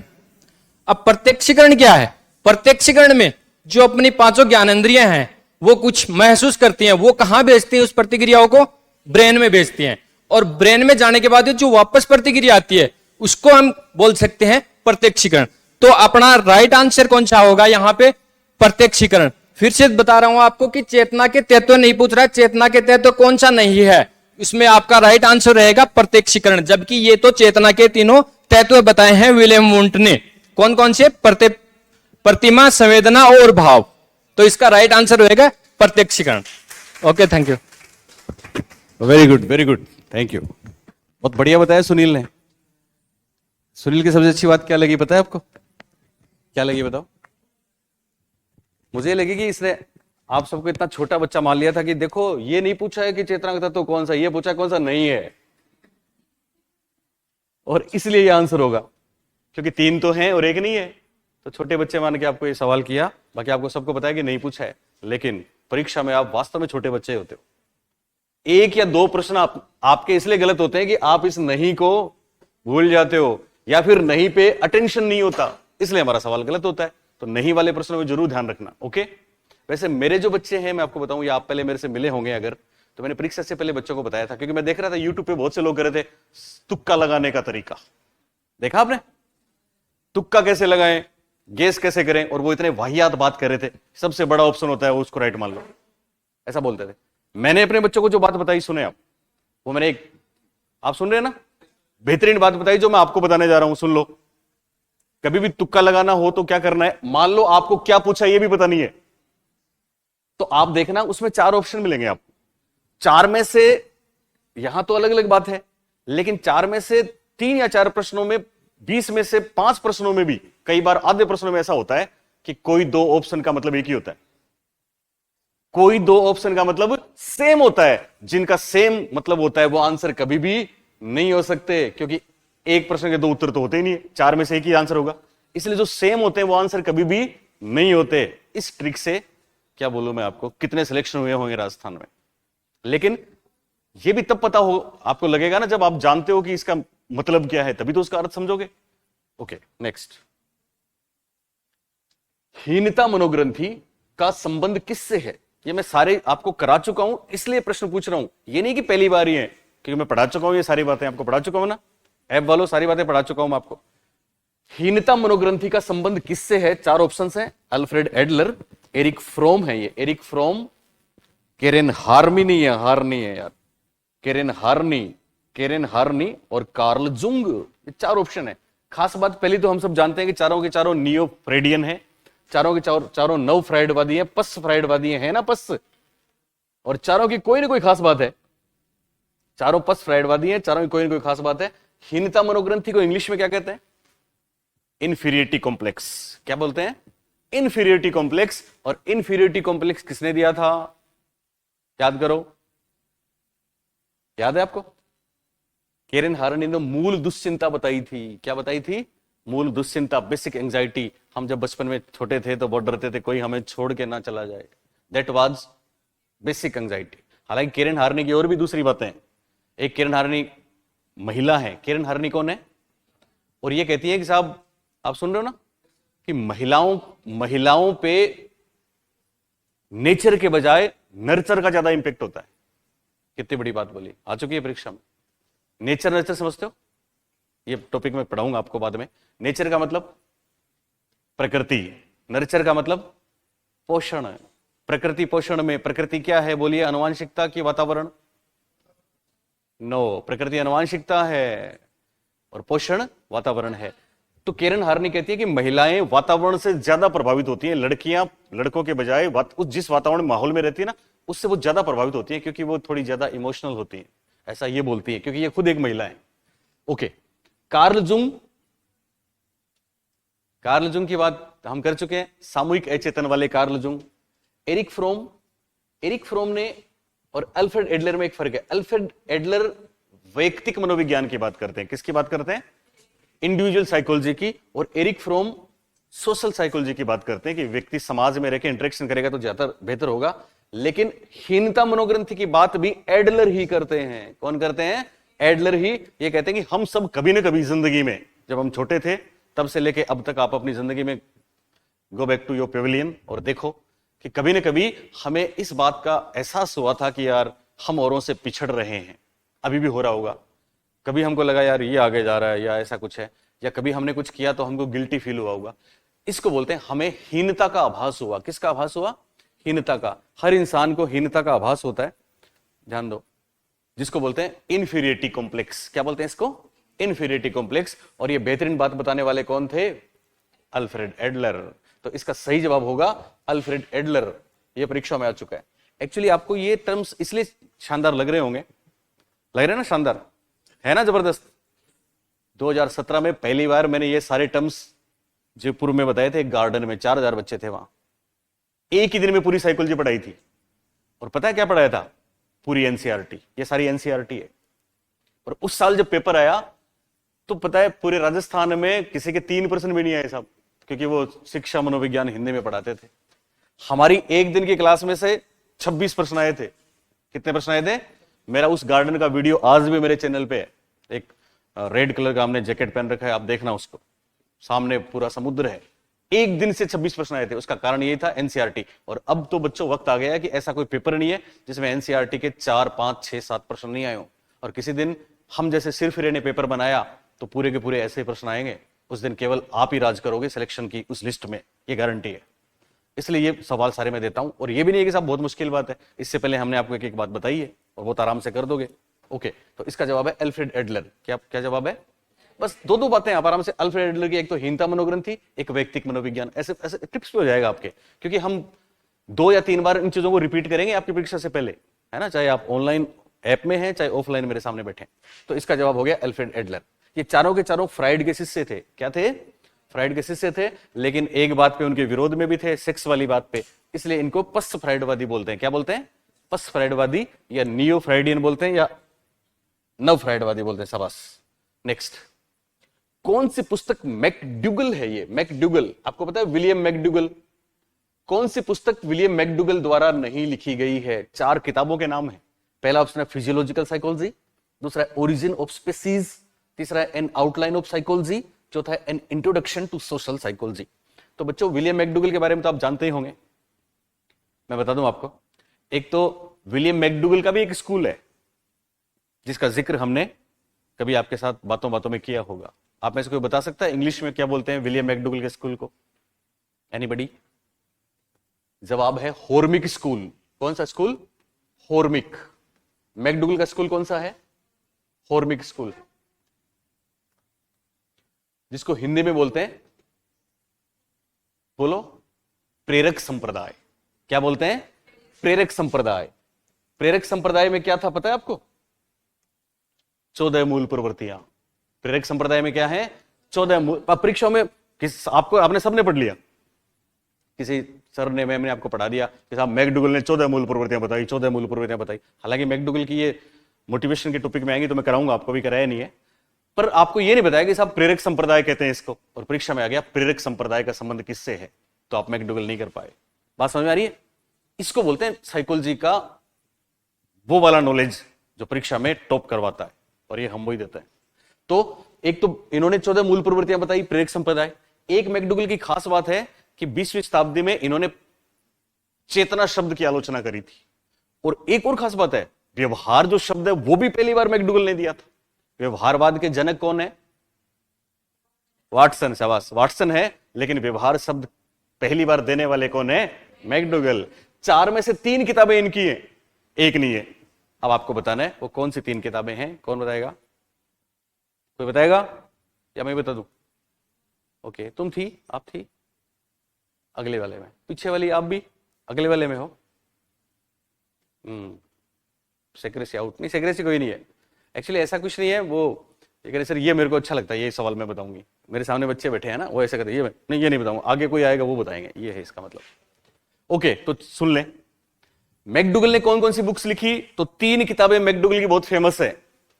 अब प्रत्यक्षीकरण क्या है? प्रत्यक्षीकरण में जो अपनी 5 ज्ञानेंद्रियां हैं वो कुछ महसूस करती हैं, वो कहां भेजती हैं उस प्रतिक्रियाओं को? ब्रेन में भेजती हैं। और ब्रेन में जाने के बाद जो वापस प्रतिक्रिया आती है उसको हम बोल सकते हैं प्रत्यक्षीकरण। तो अपना राइट आंसर कौन सा होगा यहां पे? प्रत्यक्षीकरण। फिर से बता रहा हूं आपको कि चेतना के तत्व नहीं पूछ रहा है, चेतना के तत्व कौन सा नहीं है, इसमें आपका राइट आंसर रहेगा प्रत्यक्षीकरण। जबकि ये तो चेतना के तीनों तत्व बताए हैं विलियम वुंट ने। कौन कौन से? प्रतिमा, संवेदना और भाव। तो इसका राइट आंसर रहेगा प्रत्यक्षीकरण। Okay, thank you. Very good, thank you. बहुत बढ़िया बताया सुनील ने। सुनील की सबसे अच्छी बात क्या लगी पता है आपको? क्या लगी बताओ? मुझे लगी कि इसने आप सबको इतना छोटा बच्चा मान लिया था कि देखो ये नहीं पूछा है कि चेतना का तत्व कौन सा, ये पूछा कौन सा नहीं है, और इसलिए ये आंसर होगा क्योंकि 3 तो हैं और 1 नहीं है। तो छोटे बच्चे मान के आपको ये सवाल किया। बाकी आपको सबको पता है कि नहीं पूछा है, लेकिन परीक्षा में आप वास्तव में छोटे बच्चे होते हो। 1 या 2 प्रश्न आपके इसलिए गलत होते हैं कि आप इस नहीं को भूल जाते हो या फिर नहीं पे अटेंशन नहीं होता, इसलिए हमारा सवाल गलत होता है। तो नहीं वाले प्रश्नों में जरूर ध्यान रखना। ओके, वैसे मेरे जो बच्चे हैं मैं आपको बताऊं, या आप पहले मेरे से मिले होंगे अगर, तो मैंने परीक्षा से पहले बच्चों को बताया था, क्योंकि मैं देख रहा था यूट्यूब पे बहुत से लोग कर रहे थे तुक्का लगाने का तरीका। देखा आपने? तुक्का कैसे लगाएं, गेस कैसे करें, और वो इतने वाहियात बात कर रहे थे। सबसे बड़ा ऑप्शन होता है वो, उसको राइट मान लो, ऐसा बोलते थे। मैंने अपने बच्चों को जो बात बताई, सुने आप, वो मैंने आप सुन रहे हैं ना, बेहतरीन बात बताई जो मैं आपको बताने जा रहा हूं, सुन लो। कभी भी तुक्का लगाना हो तो क्या करना है? मान लो आपको क्या पूछा ये भी पता नहीं है, तो आप देखना उसमें 4 ऑप्शन मिलेंगे आपको। 4 में से, यहां तो अलग अलग बात है, लेकिन 4 में से 3 या 4 प्रश्नों में 20 में से 5 प्रश्नों में भी कई बार आधे प्रश्नों में ऐसा होता है कि कोई 2 ऑप्शन का मतलब एक ही होता है, कोई 2 ऑप्शन का मतलब सेम होता है। जिनका सेम मतलब होता है वो आंसर कभी भी नहीं हो सकते, क्योंकि एक प्रश्न के 2 उत्तर तो होते ही नहीं है, 4 में से एक ही आंसर होगा। इसलिए जो सेम होते हैं वो आंसर कभी भी नहीं होते। इस ट्रिक से क्या बोलूं मैं आपको, कितने सिलेक्शन हुए होंगे राजस्थान में। लेकिन यह भी तब पता हो आपको लगेगा ना जब आप जानते हो कि इसका मतलब क्या है, तभी तो उसका अर्थ समझोगे। Okay, next. हीनता मनोग्रंथि का संबंध किससे है? ये मैं सारे आपको करा चुका हूं, इसलिए प्रश्न पूछ रहा हूं। ये नहीं कि पहली बार ही है, क्योंकि मैं पढ़ा चुका हूं, ये सारी बातें आपको पढ़ा चुका हूं ना, ऐप वालों सारी बातें पढ़ा चुका हूं मैं आपको। हीनता मनोग्रंथि का संबंध किससे है? 4 ऑप्शंस हैं। अल्फ्रेड एडलर, एरिक फ्रोम है, ये एरिक फ्रोम, केरेन हार्मी नहीं है, हार्नी है यार, केरेन हार्नी और कार्ल जुंग। ये 4 ऑप्शन है। खास बात पहली तो हम सब जानते हैं कि चारों के चारों नियो फ्रेडियन है, चारों के चारों नव फ्राइडवादी है, पस फ्राइडवादी है ना, पस। और चारों की कोई ना कोई खास बात है, चारों पस फ्राइडवादी है, चारों की कोई ना कोई खास बात है। हीनता मनोग्रंथि को इंग्लिश में क्या कहते हैं? Inferiority complex. क्या बोलते हैं? Inferiority complex. और इंफीरियरिटी कॉम्प्लेक्स किसने दिया था? याद करो, याद है आपको? केरेन हार्नी ने मूल दुश्चिंता बताई थी। क्या बताई थी? मूल दुश्चिंता, बेसिक एंजाइटी। हम जब बचपन में छोटे थे तो बहुत डरते थे कोई हमें छोड़ के ना चला जाए। That was basic anxiety. हालांकि केरेन हार्नी की और भी दूसरी बातें हैं। एक केरेन हार्नी महिला है। केरेन हार्नी कौन है? और ये कहती है कि साहब, आप सुन रहे हो ना, कि महिलाओं पे नेचर के बजाय नर्चर का ज्यादा इंपैक्ट होता है। कितनी बड़ी बात बोली, आ चुकी है परीक्षा में। नेचर नर्चर समझते हो? ये टॉपिक में पढ़ाऊंगा आपको बाद में। नेचर का मतलब प्रकृति, नर्चर का मतलब पोषण। प्रकृति पोषण में प्रकृति क्या है बोलिए? आनुवांशिकता की वातावरण? नो, प्रकृति आनुवांशिकता है और पोषण वातावरण है। तो केरेन हार्नी कहती है कि महिलाएं वातावरण से ज्यादा प्रभावित होती हैं। लड़कियां लड़कों के बजाय उस जिस वातावरण माहौल में रहती है ना, उससे वो ज्यादा प्रभावित होती हैं, क्योंकि वो थोड़ी ज्यादा इमोशनल होती हैं। ऐसा ये बोलती है, क्योंकि ये खुद एक महिला है। ओके, कार्ल जुंग की बात हम कर चुके हैं, सामूहिक अचेतन वाले कार्ल जुंग। एरिक फ्रोम ने और अल्फ्रेड एडलर में एक फर्क है। अल्फ्रेड एडलर वैयक्तिक मनोविज्ञान की बात करते हैं। किसकी बात करते हैं? इंडिविजुअल साइकोलॉजी की। और एरिक फ्रोम सोशल साइकोलॉजी की बात करते हैं कि व्यक्ति समाज में रहकर इंटरेक्शन करेगा तो ज्यादा बेहतर होगा। लेकिन हीनता मनोग्रंथि की बात भी एडलर ही करते हैं। कौन करते हैं? एडलर ही। ये कहते हैं कि हम सब कभी ना कभी जिंदगी में, जब हम छोटे थे तब से लेके अब तक, आप अपनी जिंदगी में go back to your pavilion और देखो कि कभी ना कभी हमें इस बात का एहसास हुआ था कि यार हम औरों से पिछड़ रहे हैं। अभी भी हो रहा होगा। कभी हमको लगा यार ये आगे जा रहा है या ऐसा कुछ है, या कभी हमने कुछ किया तो हमको गिल्टी फील हुआ होगा। इसको बोलते हैं हमें हीनता का आभास हुआ। किसका आभास हुआ? हीनता का। हर इंसान को हीनता का आभास होता है, ध्यान दो, जिसको बोलते हैं इंफीरियरिटी कॉम्प्लेक्स। क्या बोलते हैं इसको? Inferiority complex. और ये बेहतरीन बात बताने वाले कौन थे? Alfred Adler. तो इसका सही जवाब होगा अल्फ्रेड एडलर। ये परीक्षा में आ चुका है। एक्चुअली आपको ये टर्म्स इसलिए शानदार लग रहे होंगे, लग रहे हैं ना शानदार, है ना जबरदस्त। 2017 में पहली बार मैंने ये सारे टर्म्स जयपुर में बताए थे। गार्डन में 4000 बच्चे थे वहां। एक ही दिन में पूरी साइकोलॉजी पढ़ाई थी। और पता है क्या पढ़ाया था? पूरी एनसीईआरटी। ये सारी एनसीईआरटी है। और उस साल जब पेपर आया तो पता है पूरे राजस्थान में किसी के 3% भी नहीं आए साहब, क्योंकि वो शिक्षा मनोविज्ञान हिंदी में पढ़ाते थे। हमारी एक दिन की क्लास में से 26 प्रश्न आए थे। कितने प्रश्न आए थे? मेरा उस गार्डन का वीडियो आज भी मेरे चैनल पे है। एक रेड कलर का हमने जैकेट पहन रखा है, आप देखना उसको, सामने पूरा समुद्र है। एक दिन से 26 प्रश्न आए थे। उसका कारण यही था एनसीईआरटी। और अब तो बच्चों वक्त आ गया है कि ऐसा कोई पेपर नहीं है जिसमें एनसीईआरटी के 4, 5, 6, 7 प्रश्न नहीं आए हो। और किसी दिन हम जैसे सिर्फ ने पेपर बनाया तो पूरे के पूरे ऐसे प्रश्न आएंगे। उस दिन केवल आप ही राज करोगे सिलेक्शन की उस लिस्ट में, ये गारंटी है। इसलिए ये सवाल सारे मैं देता हूं। और ये भी नहीं है कि साहब बहुत मुश्किल बात है, इससे पहले हमने आपको एक एक बात बताई है और बहुत आराम से कर दोगे। ओके, तो इसका जवाब है अल्फ्रेड एडलर। क्या जवाब है? बस दो बातें आप आराम से अल्फ्रेड एडलर की, एक तो हीनता मनोग्रंथि, एक वैयक्तिक मनोविज्ञान। ऐसे टिप्स पे हो जाएगा आपके, क्योंकि हम 2 या 3 बार इन चीजों को रिपीट करेंगे आपकी परीक्षा से पहले, है ना, चाहे आप ऑनलाइन ऐप में हैं चाहे ऑफलाइन मेरे सामने बैठे। तो इसका जवाब हो गया अल्फ्रेड एडलर। ये चारों के चारों फ्राइड के शिष्य थे। क्या थे? फ्राइड के शिष्य थे, लेकिन एक बात पे उनके विरोध में भी थे, सेक्स वाली बात पे, इसलिए इनको पश्च फ्राइडवादी बोलते हैं। क्या बोलते हैं? पश्च फ्राइडवादी, या नियो फ्राइडियन बोलते हैं, या नव फ्राइडवादी बोलते हैं। शाबाश। नेक्स्ट, कौन सी पुस्तक मैकडुगल है? ये मैकडुगल, आपको पता है विलियम मैकडुगल? कौन सी पुस्तक विलियम मैकडुगल द्वारा नहीं लिखी गई है? 4 किताबों के नाम है। पहला ऑप्शन है फिजियोलॉजिकल साइकोलॉजी, दूसरा है ओरिजिन ऑफ स्पीसीज, तीसरा है एन आउटलाइन ऑफ साइकोलॉजी, चौथा है an introduction to social psychology. तो बच्चों, विलियम मैकडुगल के बारे में तो आप जानते ही होंगे, मैं बता दूं आपको। एक तो विलियम मैकडुगल का भी एक स्कूल है जिसका जिक्र हमने कभी आपके साथ बातों बातों में किया होगा। आप में से कोई बता सकता है इंग्लिश में क्या बोलते हैं विलियम मैकडुगल के स्कूल को? एनीबडी? जवाब है होर्मिक स्कूल। कौन सा स्कूल? होर्मिक। मैकडुगल का स्कूल कौन सा है? होर्मिक स्कूल, जिसको हिंदी में बोलते हैं, बोलो, प्रेरक संप्रदाय। क्या बोलते हैं? प्रेरक संप्रदाय। प्रेरक संप्रदाय में क्या था पता है आपको? 14 मूल प्रवृत्तियां। प्रेरक संप्रदाय में क्या है? 14 मूल। परीक्षा में आपने सबने पढ़ लिया, किसी सर ने, मैम ने आपको पढ़ा दिया कि साहब मैकडुगल ने 14 मूल प्रवृत्तियां बताई, 14 मूल प्रवृत्तियां बताई। हालांकि मैकडुगल की ये मोटिवेशन के टॉपिक में आएंगे तो मैं कराऊंगा, आपको भी कराया नहीं है, पर आपको ये नहीं बताया कि साहब प्रेरक संप्रदाय कहते हैं इसको, और परीक्षा में आ गया प्रेरक संप्रदाय का संबंध किससे है, तो आप मैकडुगल नहीं कर पाए। बात समझ में आ रही है? इसको बोलते हैं साइकोलॉजी का वो वाला नॉलेज जो परीक्षा में टॉप करवाता है, और ये हम वही देते हैं। तो एक तो इन्होंने 14 मूल प्रवृत्तियां बताई, प्रेरक संप्रदाय। एक मैकडुगल की खास बात है कि 20वीं शताब्दी में इन्होंने चेतना शब्द की आलोचना करी थी, और एक और खास बात है, व्यवहार जो शब्द है वो भी पहली बार मैकडुगल ने दिया था। व्यवहारवाद के जनक कौन है? वाटसन। शाबाश, वाटसन है, लेकिन व्यवहार शब्द पहली बार देने वाले कौन है? मैकडुगल। 4 में से 3 किताबें इनकी हैं, एक नहीं है। अब आपको बताना है वो कौन सी 3 किताबें हैं। कौन बताएगा? कोई बताएगा या मैं बता दूं? ओके, तुम थी, आप थी अगले वाले में, पीछे वाली आप भी अगले वाले में हो। सेक्रेसी आउट नहीं, सेक्रेसी कोई नहीं है। एक्चुअली ऐसा कुछ नहीं है, वो ये कह रहे सर ये मेरे को अच्छा लगता है, ये सवाल मैं बताऊंगी, मेरे सामने बच्चे बैठे हैं ना, वो ऐसा कहते हैं, ये नहीं बताऊंगा, आगे कोई आएगा वो बताएंगे, ये है इसका मतलब। ओके, तो सुन ले, मैकडुगल ने कौन कौन सी बुक्स लिखी? तो 3 किताबें मैकडुगल की बहुत फेमस है।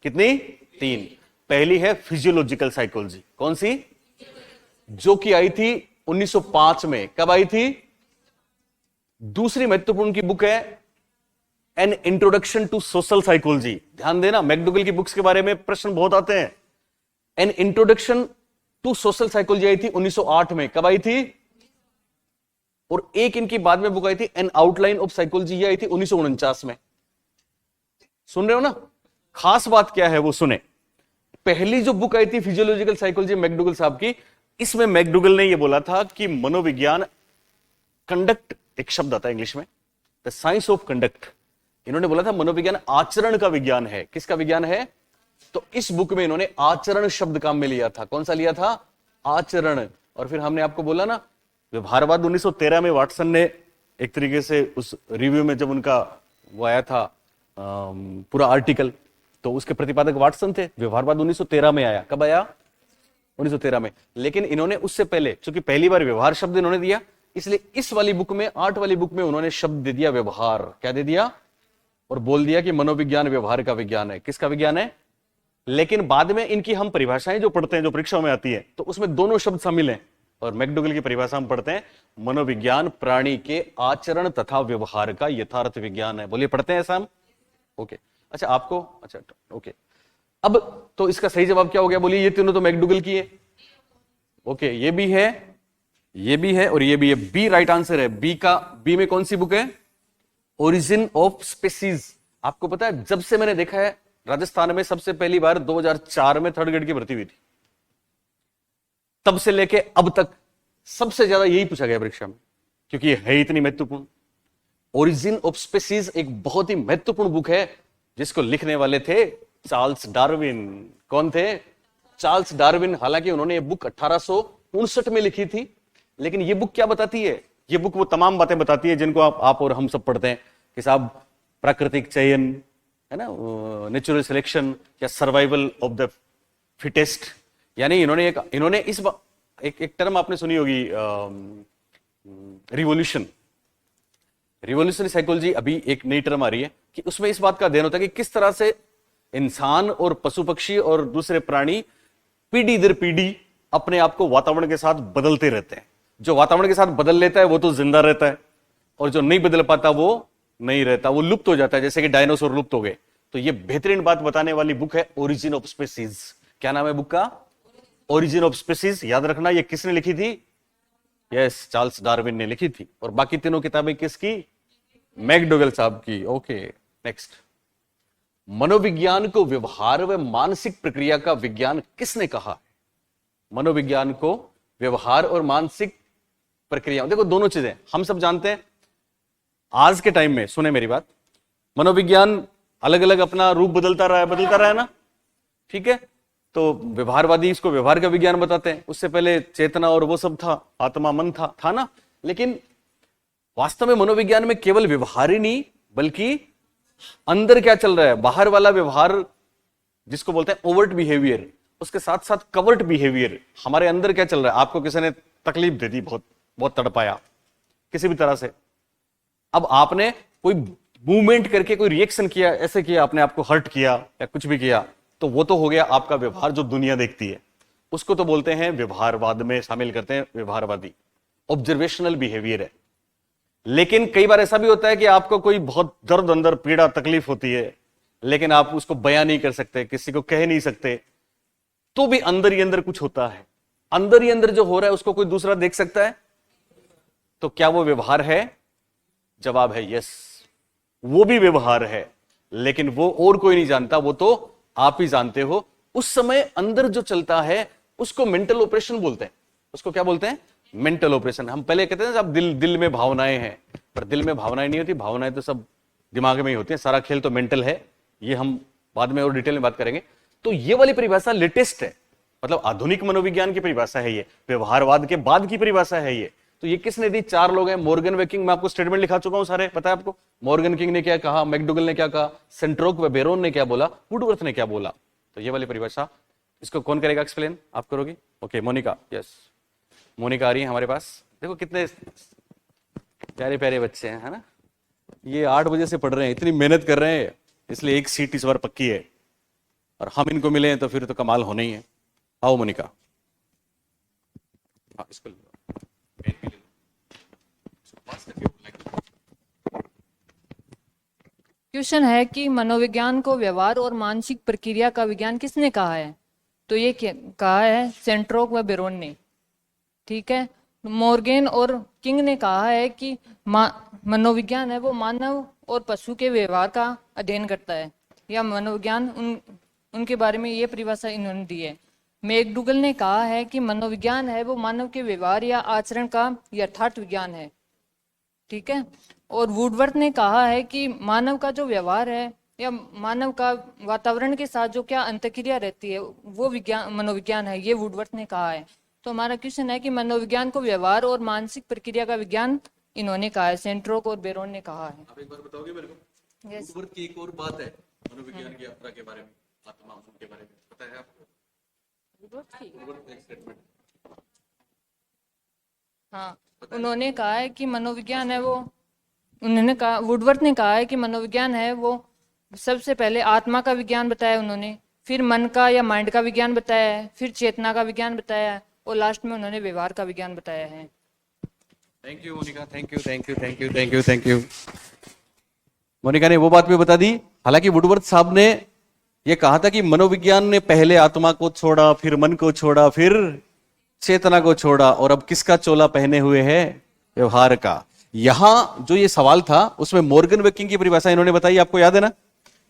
कितनी? 3। पहली है फिजियोलॉजिकल साइकोलॉजी। कौन सी? जो कि आई थी 1905 में। कब आई थी? दूसरी महत्वपूर्ण की बुक है an introduction to social psychology. ध्यान देना, मैकडुगल की बुक्स के बारे में प्रश्न बहुत आते हैं। An introduction to social psychology आई थी 1908 में। कब आई थी? और एक इनकी बाद में बुक आई थी एन आउटलाइन ऑफ साइकोलॉजी, ये आई थी 1949 में। सुन रहे हो ना? खास बात क्या है वो सुने। पहली जो बुक आई थी फिजियोलॉजिकल साइकोलॉजी मैकडुगल साहब की, इसमें मैकडुगल ने ये बोला था कि मनोविज्ञान, कंडक्ट एक शब्द आता है इंग्लिश में, द साइंस ऑफ कंडक्ट। इन्होंने बोला था मनोविज्ञान आचरण का विज्ञान है। किसका विज्ञान है? तो इस बुक में इन्होंने आचरण शब्द काम में लिया था। कौन सा लिया था? आचरण। और फिर हमने आपको बोला ना, व्यवहारवाद 1913 में वाटसन ने एक तरीके से उस रिव्यू में जब उनका वो आया था पूरा आर्टिकल, तो उसके प्रतिपादक वाटसन थे। व्यवहारवाद 1913 में आया। कब आया? 1913 में। लेकिन इन्होंने उससे पहले, क्योंकि पहली बार व्यवहार शब्द इन्होंने दिया, इसलिए इस वाली बुक में, 8 वाली बुक में उन्होंने शब्द दे दिया व्यवहार। क्या दे दिया? और बोल दिया कि मनोविज्ञान व्यवहार का विज्ञान है। किसका विज्ञान है? लेकिन बाद में इनकी हम परिभाषाएं जो पढ़ते हैं, जो परीक्षाओं में आती है, तो उसमें दोनों शब्द शामिल हैं। और मैकडुगल की परिभाषा हम पढ़ते हैं, मनोविज्ञान प्राणी के आचरण तथा व्यवहार का यथार्थ विज्ञान है। बोलिए, पढ़ते हैं ऐसा हम? ओके, अच्छा आपको, अच्छा ओके। अब तो इसका सही जवाब क्या हो गया? बोलिए, ये तीनों तो मैकडुगल की है। ओके, ये भी है, ये भी है, और ये भी है। बी राइट आंसर है। बी में कौन सी बुक है? Origin of species. आपको पता है, जब से मैंने देखा है राजस्थान में सबसे पहली बार 2004 में 3rd ग्रेड की भर्ती हुई थी, तब से लेके अब तक सबसे ज्यादा यही पूछा गया परीक्षा में, क्योंकि ये है इतनी महत्वपूर्ण। ओरिजिन ऑफ स्पीसीज एक बहुत ही महत्वपूर्ण बुक है, जिसको लिखने वाले थे चार्ल्स डार्विन। कौन थे? Charles Darwin. हालांकि उन्होंने ये बुक 1859 में लिखी थी, लेकिन ये बुक क्या बताती है? ये बुक वो तमाम बातें बताती है जिनको आप और हम सब पढ़ते हैं कि साहब प्राकृतिक चयन है ना, नेचुरल सिलेक्शन, या सर्वाइवल ऑफ द फिटेस्ट, यानी इन्होंने एक टर्म आपने सुनी होगी, रिवोल्यूशनरी साइकोलॉजी, अभी एक नई टर्म आ रही है कि उसमें इस बात का अध्ययन होता है कि किस तरह से इंसान और पशु पक्षी और दूसरे प्राणी पीढ़ी दर पीढ़ी अपने आप को वातावरण के साथ बदलते रहते हैं। जो वातावरण के साथ बदल लेता है वो तो जिंदा रहता है, और जो नहीं बदल पाता वो नहीं रहता, वो लुप्त हो जाता है, जैसे कि डायनासोर लुप्त हो गए। तो ये बेहतरीन बात बताने वाली बुक है ओरिजिन ऑफ स्पीसीज। क्या नाम है बुक का? Origin of species. याद रखना ये किसने लिखी थी? यस, चार्ल्स डार्विन ने लिखी थी। और बाकी तीनों किताबें किसकी? मैकडोगल साहब की। Okay, next. मनोविज्ञान को व्यवहार व मानसिक प्रक्रिया का विज्ञान किसने कहा? मनोविज्ञान को व्यवहार और मानसिक प्रक्रिया, देखो दोनों चीजें हम सब जानते हैं। आज के टाइम में सुने मेरी बात, मनोविज्ञान अलग अलग अपना रूप बदलता रहा है ना, ठीक है। तो व्यवहारवादी इसको व्यवहार का विज्ञान बताते हैं, उससे पहले चेतना और वो सब था, आत्मा मन था ना। लेकिन वास्तव में मनोविज्ञान में केवल व्यवहार ही नहीं, बल्कि अंदर क्या चल रहा है, बाहर वाला व्यवहार जिसको बोलते हैं ओवर्ट बिहेवियर, उसके साथ साथ कवर्ट बिहेवियर, हमारे अंदर क्या चल रहा है। आपको किसी ने तकलीफ दे दी, बहुत तड़पाया किसी भी तरह से, अब आपने कोई मूवमेंट करके कोई रिएक्शन किया, ऐसे किया, आपने आपको हर्ट किया या कुछ भी किया, तो वो तो हो गया आपका व्यवहार जो दुनिया देखती है, उसको तो बोलते हैं व्यवहारवाद में शामिल करते हैं व्यवहारवादी। ऑब्जर्वेशनल बिहेवियर है। लेकिन कई बार ऐसा भी होता है कि आपको कोई बहुत दर्द, अंदर पीड़ा, तकलीफ होती है, लेकिन आप उसको बयान नहीं कर सकते, किसी को कह नहीं सकते, तो भी अंदर ही अंदर कुछ होता है। अंदर ही अंदर जो हो रहा है उसको कोई दूसरा देख सकता है, तो क्या वो व्यवहार है? जवाब है यस, वो भी व्यवहार है, लेकिन वो और कोई नहीं जानता, वो तो आप ही जानते हो। उस समय अंदर जो चलता है उसको मेंटल ऑपरेशन बोलते हैं। उसको क्या बोलते हैं? Mental operation. हम पहले कहते हैं अब दिल में भावनाएं हैं, पर दिल में भावनाएं नहीं होती, भावनाएं तो सब दिमाग में ही होती है। सारा खेल तो मेंटल है, ये हम बाद में और डिटेल में बात करेंगे। तो ये वाली परिभाषा लेटेस्ट है, मतलब आधुनिक मनोविज्ञान की परिभाषा है ये, व्यवहारवाद के बाद की परिभाषा है ये। तो ये किसने दी? 4 लोग हैं। मॉर्गन वे किंग, मैं आपको स्टेटमेंट लिखा चुका हूं सारे, पता है आपको मॉर्गन किंग ने क्या कहा, मैकडोगल ने क्या कहा, सेंट्रोक व बेरोन ने क्या बोला, वुडवर्थ ने क्या बोला। तो ये वाली परिभाषा, इसको कौन करेगा एक्सप्लेन? आप करोगे? ओके, मोनिका। यस, मोनिका आ रही है हमारे पास। देखो कितने प्यारे प्यारे बच्चे हैं, है ना। ये 8 बजे से पढ़ रहे हैं, इतनी मेहनत कर रहे हैं, इसलिए एक सीट इस बार पक्की है, और हम इनको मिले हैं तो फिर तो कमाल होना ही है। आओ मोनिका। हाँ, इसको क्वेश्चन है कि मनोविज्ञान को व्यवहार और मानसिक प्रक्रिया का विज्ञान किसने कहा है? तो ये कहा है सेंट्रोक व बेरोन ने, ठीक है। मॉर्गन और किंग ने कहा है कि मनोविज्ञान है वो मानव और पशु के व्यवहार का अध्ययन करता है, या मनोविज्ञान उनके बारे में ये परिभाषा इन्होंने दी है। मैकडोगल ने कहा है कि मनोविज्ञान है वो मानव के व्यवहार या आचरण का यथार्थ विज्ञान है, ठीक है। और वुडवर्थ ने कहा है कि मानव का जो व्यवहार है या मानव का वातावरण के साथ जो क्या अंतक्रिया रहती है वो विज्ञान मनोविज्ञान है, ये वुडवर्थ ने कहा है। तो हमारा क्वेश्चन है कि मनोविज्ञान को व्यवहार और मानसिक प्रक्रिया का विज्ञान इन्होंने कहा है, सेंट्रोक और बेरोन ने कहा है। आप एक बार बताओगे मेरे को? Yes. वुडवर्थ की एक और बात है मनोविज्ञान की यात्रा के बारे में, आत्मा के बारे में पता है आपको? वुडवर्थ एक स्टेटमेंट, हाँ, उन्होंने कहा है कि मनोविज्ञान है वो, उन्होंने कहा, वुडवर्थ ने कहा है कि मनोविज्ञान है वो सबसे पहले आत्मा का विज्ञान बताया उन्होंने, फिर मन का या माइंड का विज्ञान बताया है, फिर चेतना का विज्ञान बताया है, और लास्ट में उन्होंने व्यवहार का विज्ञान बताया है। Thank you Monica, thank you thank you thank you thank you thank you. Monica ने वो बात भी बता दी। हालांकि वुडवर्थ साहब ने ये कहा था कि मनोविज्ञान ने पहले आत्मा को छोड़ा, फिर मन को छोड़ा, फिर चेतना को छोड़ा, और अब किसका चोला पहने हुए है? व्यवहार का। यहां जो ये सवाल था उसमें मॉर्गन वे किंग की परिभाषा इन्होंने बताई, आपको याद है ना?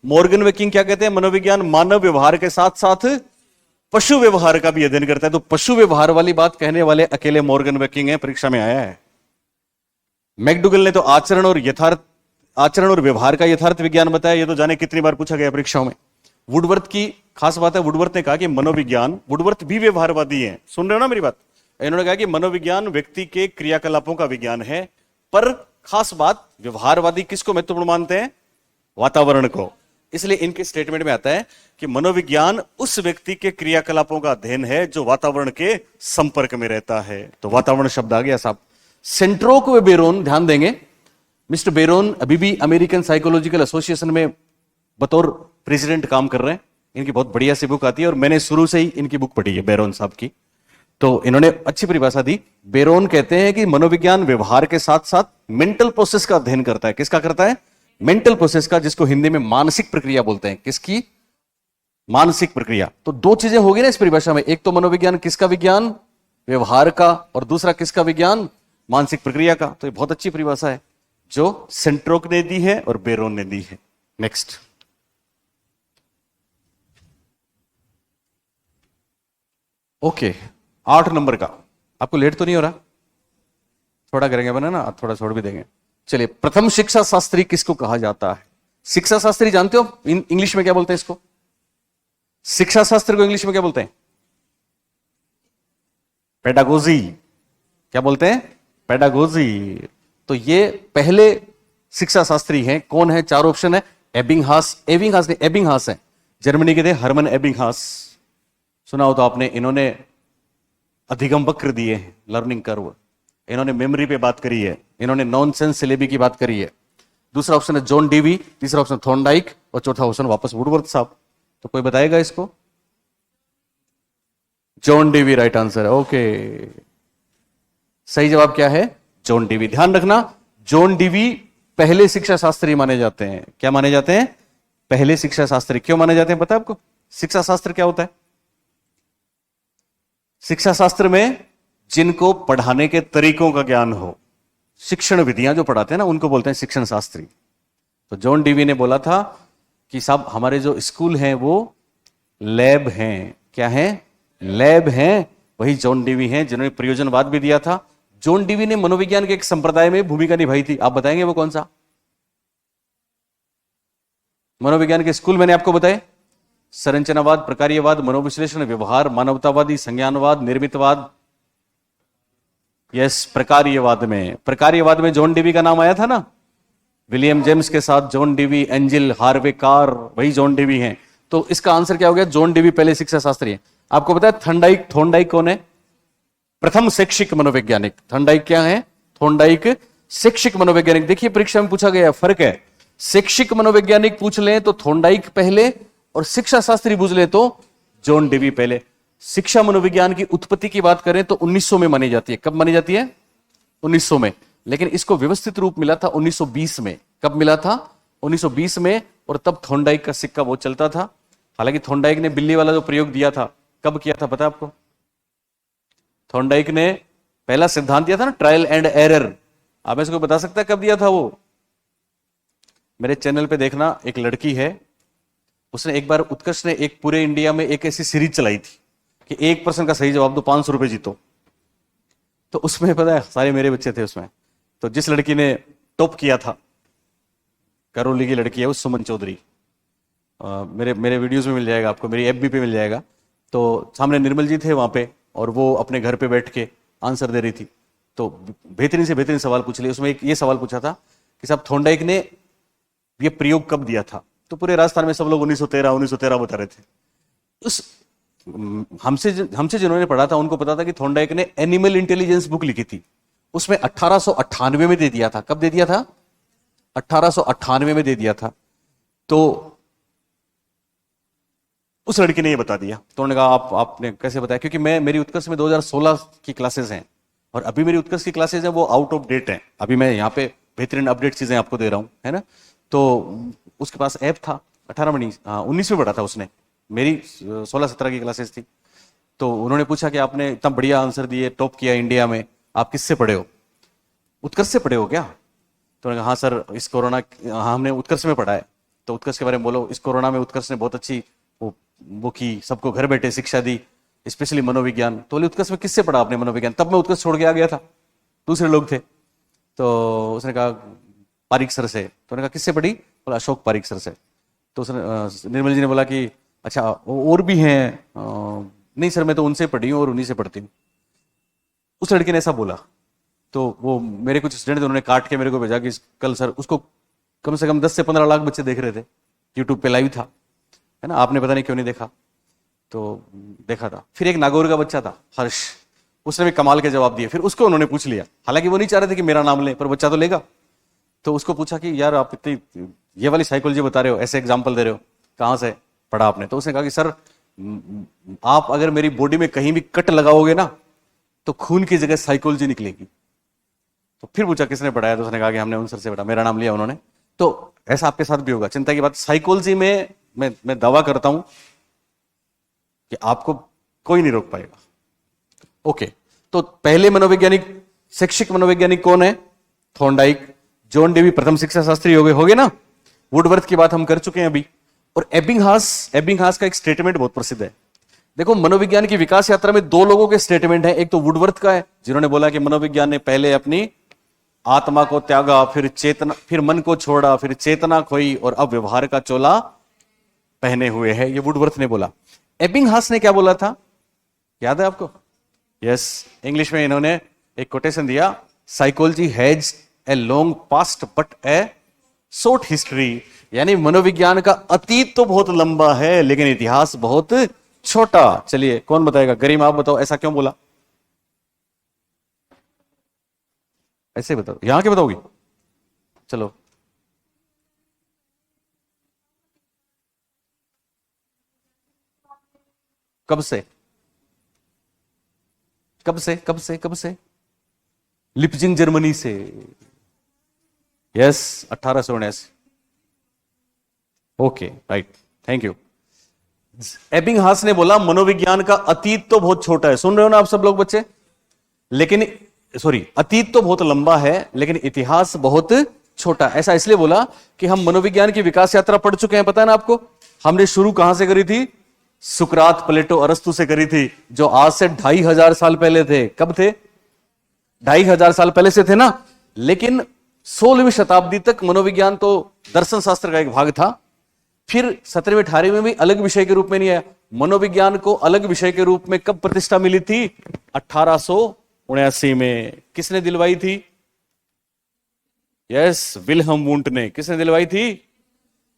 मॉर्गन वे किंग क्या कहते हैं? मनोविज्ञान मानव व्यवहार के साथ साथ पशु व्यवहार का भी अध्ययन करता है। तो पशु व्यवहार वाली बात कहने वाले अकेले मॉर्गन वे किंग है, परीक्षा में आया है। मैकडोगल ने तो आचरण और व्यवहार का यथार्थ विज्ञान बताया, ये तो जाने कितनी बार पूछा गया परीक्षाओं में। वुडवर्थ की खास बात है, वुडवर्थ ने कहा कि मनोविज्ञान, वुडवर्थ भी व्यवहारवादी हैं, सुन रहे हो ना मेरी बात? इन्होंने कहा कि मनोविज्ञान व्यक्ति के क्रियाकलापों का विज्ञान है, पर खास बात व्यवहारवादी किसको महत्वपूर्ण मानते हैं? वातावरण को। इसलिए इनके स्टेटमेंट में आता है कि मनोविज्ञान उस व्यक्ति के क्रियाकलापों का अध्ययन है जो वातावरण के संपर्क में रहता है। तो वातावरण शब्द आ गया साहब। सेंट्रोक व बेरोन, ध्यान देंगे, मिस्टर बेरोन अभी भी अमेरिकन साइकोलॉजिकल एसोसिएशन में बतौर प्रेसिडेंट काम कर रहे हैं। इनकी बहुत बढ़िया सी बुक आती है और मैंने शुरू से ही इनकी बुक पढ़ी है बेरोन साहब की। तो इन्होंने अच्छी परिभाषा दी। बेरोन कहते हैं कि मनोविज्ञान व्यवहार के साथ साथ मेंटल प्रोसेस का अध्ययन करता है। किसका करता है? मेंटल प्रोसेस का, जिसको हिंदी में मानसिक प्रक्रिया बोलते हैं। किसकी? मानसिक प्रक्रिया। तो दो चीजें होगी ना इस परिभाषा में, एक तो मनोविज्ञान किसका विज्ञान? व्यवहार का, और दूसरा किसका विज्ञान? मानसिक प्रक्रिया का। तो ये बहुत अच्छी परिभाषा है जो सेंट्रोक ने दी है और बेरोन ने दी है। नेक्स्ट, ओके, 8 नंबर का। आपको लेट तो नहीं हो रहा? थोड़ा करेंगे बना ना, थोड़ा छोड़ भी देंगे। चलिए, प्रथम शिक्षा शास्त्री किसको कहा जाता है? शिक्षा शास्त्री जानते हो इंग्लिश में क्या बोलते हैं इसको? शिक्षा शास्त्र को इंग्लिश में क्या बोलते हैं? पेडागोजी। क्या बोलते हैं? पेडागोजी। तो ये पहले शिक्षा शास्त्री हैं। कौन है? 4 ऑप्शन है। एबिंगहास, एबिंगहास है, जर्मनी के थे हरमन एबिंगहास, सुना हो तो आपने। इन्होंने अधिगम वक्र दिए हैं, लर्निंग कर्व। इन्होंने मेमोरी पे बात करी है। इन्होंने नॉनसेंस सिलेबी की बात करी है। दूसरा ऑप्शन है जॉन डीवी, तीसरा ऑप्शन थॉर्नडाइक, और चौथा ऑप्शन वापस वुडवर्थ साहब। तो कोई बताएगा इसको? जॉन डीवी राइट आंसर है। ओके, सही जवाब क्या है? John Dewey. ध्यान रखना, जॉन डीवी पहले शिक्षा शास्त्री माने जाते हैं। क्या माने जाते हैं? पहले शिक्षा शास्त्री। क्यों माने जाते हैं पता है आपको? शिक्षा शास्त्र क्या होता है? शिक्षा शास्त्र में जिनको पढ़ाने के तरीकों का ज्ञान हो, शिक्षण विधियां जो पढ़ाते हैं ना, उनको बोलते हैं शिक्षण शास्त्री। तो जॉन डीवी ने बोला था कि साहब हमारे जो स्कूल हैं वो लैब हैं। क्या है? लैब हैं। वही जॉन डीवी हैं जिन्होंने प्रयोजनवाद भी दिया था। जॉन डीवी ने मनोविज्ञान के एक संप्रदाय में भूमिका निभाई थी। आप बताएंगे वो कौन सा? मनोविज्ञान के स्कूल मैंने आपको बताए, संरचनावाद, प्रकार्यवाद, मनोविश्लेषण, व्यवहार, मानवतावादी, संज्ञानवाद, निर्मितवाद। यस, प्रकार्यवाद में जॉन डीवी का नाम आया था ना, विलियम जेम्स के साथ John Dewey, angel, Harvey car, वही जॉन डीवी हैं। तो इसका आंसर क्या हो गया? जॉन डीवी पहले शिक्षा शास्त्री है। आपको पता है थॉर्नडाइक कौन है? प्रथम शैक्षिक मनोवैज्ञानिक। थॉर्नडाइक क्या है? थॉर्नडाइक शैक्षिक मनोवैज्ञानिक। देखिए परीक्षा में पूछा गया, फर्क है। शैक्षिक मनोवैज्ञानिक पूछ ले तो थॉर्नडाइक पहले, और शिक्षा शास्त्री पूछ ले तो जॉन डीवी पहले। शिक्षा मनोविज्ञान की उत्पत्ति की बात करें तो 1900 में मानी जाती है। कब मानी जाती है? 1900 में। लेकिन इसको व्यवस्थित रूप मिला था 1920 में। कब मिला था? 1920 में। और तब थॉर्नडाइक का सिक्का बहुत चलता था। हालांकि थॉर्नडाइक ने बिल्ली वाला जो प्रयोग दिया था, कब किया था पता है आपको? थॉर्नडाइक ने पहला सिद्धांत दिया था ना, ट्रायल एंड एरर। आप इसको बता सकते हैं कब दिया था वो? मेरे चैनल पे देखना, एक लड़की है, उसने एक बार, उत्कर्ष ने एक पूरे इंडिया में एक ऐसी सीरीज चलाई थी कि 1% का सही जवाब दो 500 रुपए जीतो। तो उसमें पता है सारे मेरे बच्चे थे उसमें। तो जिस लड़की ने टॉप किया था, करौली की लड़की है, वो सुमन चौधरी। मेरे वीडियोस में मिल जाएगा आपको, मेरी एफबी पे मिल जाएगा। तो सामने निर्मल जी थे वहां पे, और वो अपने घर पे बैठ के आंसर दे रही थी। तो बेहतरीन से बेहतरीन सवाल पूछ लिया। उसमें एक ये सवाल पूछा था कि साहब थॉर्नडाइक ने ये प्रयोग कब दिया था? तो पूरे राजस्थान में सब लोग 1913 बता रहे थे। उस हमसे जिन्होंने पढ़ा था उनको पता था कि थॉर्नडाइक ने एनिमल इंटेलिजेंस बुक लिखी थी। उसमें 1898 में दे दिया था। कब दे दिया था? 1898 में दे दिया था। तो उस लड़की ने ये बता दिया। तो उन्होंने कहा आपने कैसे बताया? क्योंकि मेरी उत्कर्ष में 2016 की क्लासेस हैं, और अभी मेरी उत्कर्ष की क्लासेस हैं वो आउट ऑफ डेट हैं। अभी मैं यहाँ पे बेहतरीन अपडेट चीजें आपको दे रहा हूँ, है ना। तो उसके पास ऐप था, 18 में नहीं, 19 में पढ़ा था उसने। मेरी 16-17 की क्लासेस थी। तो उन्होंने पूछा कि आपने इतना बढ़िया आंसर दिए, टॉप किया इंडिया में, आप किससे पढ़े हो? उत्कर्ष से पढ़े हो क्या? तो उन्होंने कहा हाँ सर, इस कोरोना, हाँ हमने उत्कर्ष में पढ़ा है। तो उत्कर्ष के बारे में बोलो। इस कोरोना में उत्कर्ष ने बहुत अच्छी वो की, सबको घर बैठे शिक्षा दी, स्पेशली मनोविज्ञान। तो बोले उत्कर्ष में किससे पढ़ा आपने मनोविज्ञान? तब मैं उत्कर्ष छोड़ के आ गया था, दूसरे लोग थे। तो उसने कहा पारीक सर से। तो उन्होंने कहा किससे पढ़ी? बोला अशोक पारीक सर से। तो उसने, निर्मल जी ने बोला कि अच्छा और भी हैं? नहीं सर, मैं तो उनसे पढ़ी हूँ और उन्हीं से पढ़ती हूँ। उस लड़के ने ऐसा बोला। तो वो मेरे कुछ स्टूडेंट थे, उन्होंने काट के मेरे को भेजा कि कल सर, उसको कम से कम 10 से 15 लाख बच्चे देख रहे थे यूट्यूब पे लाइव था, है ना, आपने पता नहीं क्यों नहीं देखा, तो देखा था। फिर एक नागौर का बच्चा था हर्ष, उसने भी कमाल के जवाब दिए। फिर उसको उन्होंने पूछ लिया, हालांकि वो नहीं चाह रहे थे कि मेरा नाम ले, पर बच्चा तो लेगा। तो उसको पूछा कि यार आप इतनी ये वाली साइकोलॉजी बता रहे हो, ऐसे एग्जाम्पल दे रहे हो, कहाँ से पढ़ा आपने? तो उसने कहा कि सर आप अगर मेरी बॉडी में कहीं भी कट लगाओगे ना तो खून की जगह साइकोलॉजी निकलेगी। तो फिर पूछा किसने पढ़ाया, तो उसने कहा कि हमने उन सर से पढ़ा, मेरा नाम लिया उन्होंने। तो ऐसा आपके साथ भी होगा, चिंता की बात। साइकोलॉजी में मैं दावा करता हूं कि आपको कोई नहीं रोक पाएगा। ओके, तो पहले मनोवैज्ञानिक, शैक्षिक मनोवैज्ञानिक कौन है? थॉर्नडाइक। जॉन डेवी प्रथम शिक्षा शास्त्री हो गए ना। वुडवर्थ की बात हम कर चुके हैं अभी। और एबिंगहास का एक स्टेटमेंट बहुत प्रसिद्ध है। देखो, मनोविज्ञान की विकास यात्रा में दो लोगों के स्टेटमेंट हैं। एक तो वुडवर्थ का है, जिन्होंने बोला कि मनोविज्ञान ने पहले अपनी आत्मा को त्यागा, फिर चेतना, फिर मन को छोड़ा, फिर चेतना खोई और अब व्यवहार का चोला पहने हुए है। ये वुडवर्थ ने बोला। एबिंगहास ने क्या बोला था, याद है आपको? यस, इंग्लिश में इन्होंने एक कोटेशन दिया, psychology has a long past but A short history. यानी मनोविज्ञान का अतीत तो बहुत लंबा है लेकिन इतिहास बहुत छोटा। चलिए, कौन बताएगा? गरिमा, आप बताओ, ऐसा क्यों बोला? ऐसे बताओ, यहां क्या बताओगी? चलो, कब से कब से कब से कब से? लिप्जिंग, जर्मनी से। Yes, 1879। Okay, right, thank you. Ebbinghaus ने बोला मनोविज्ञान का अतीत तो बहुत छोटा है। सुन रहे हो ना आप सब लोग बच्चे? लेकिन अतीत तो बहुत लंबा है लेकिन इतिहास बहुत छोटा। ऐसा इसलिए बोला कि हम मनोविज्ञान की विकास यात्रा पढ़ चुके हैं, पता है ना आपको? हमने शुरू कहां से करी थी? सुकरात, प्लेटो, अरस्तु से करी थी, जो आज से 2500 साल पहले थे। कब थे? 2500 साल पहले से थे ना। लेकिन 16वीं शताब्दी तक मनोविज्ञान तो दर्शन शास्त्र का एक भाग था। फिर 17वीं 18वीं में भी अलग विषय के रूप में नहीं आया। मनोविज्ञान को अलग विषय के रूप में कब प्रतिष्ठा मिली थी? 1879 में। किसने दिलवाई थी? यस, विल्हम वुंट ने। किसने दिलवाई थी?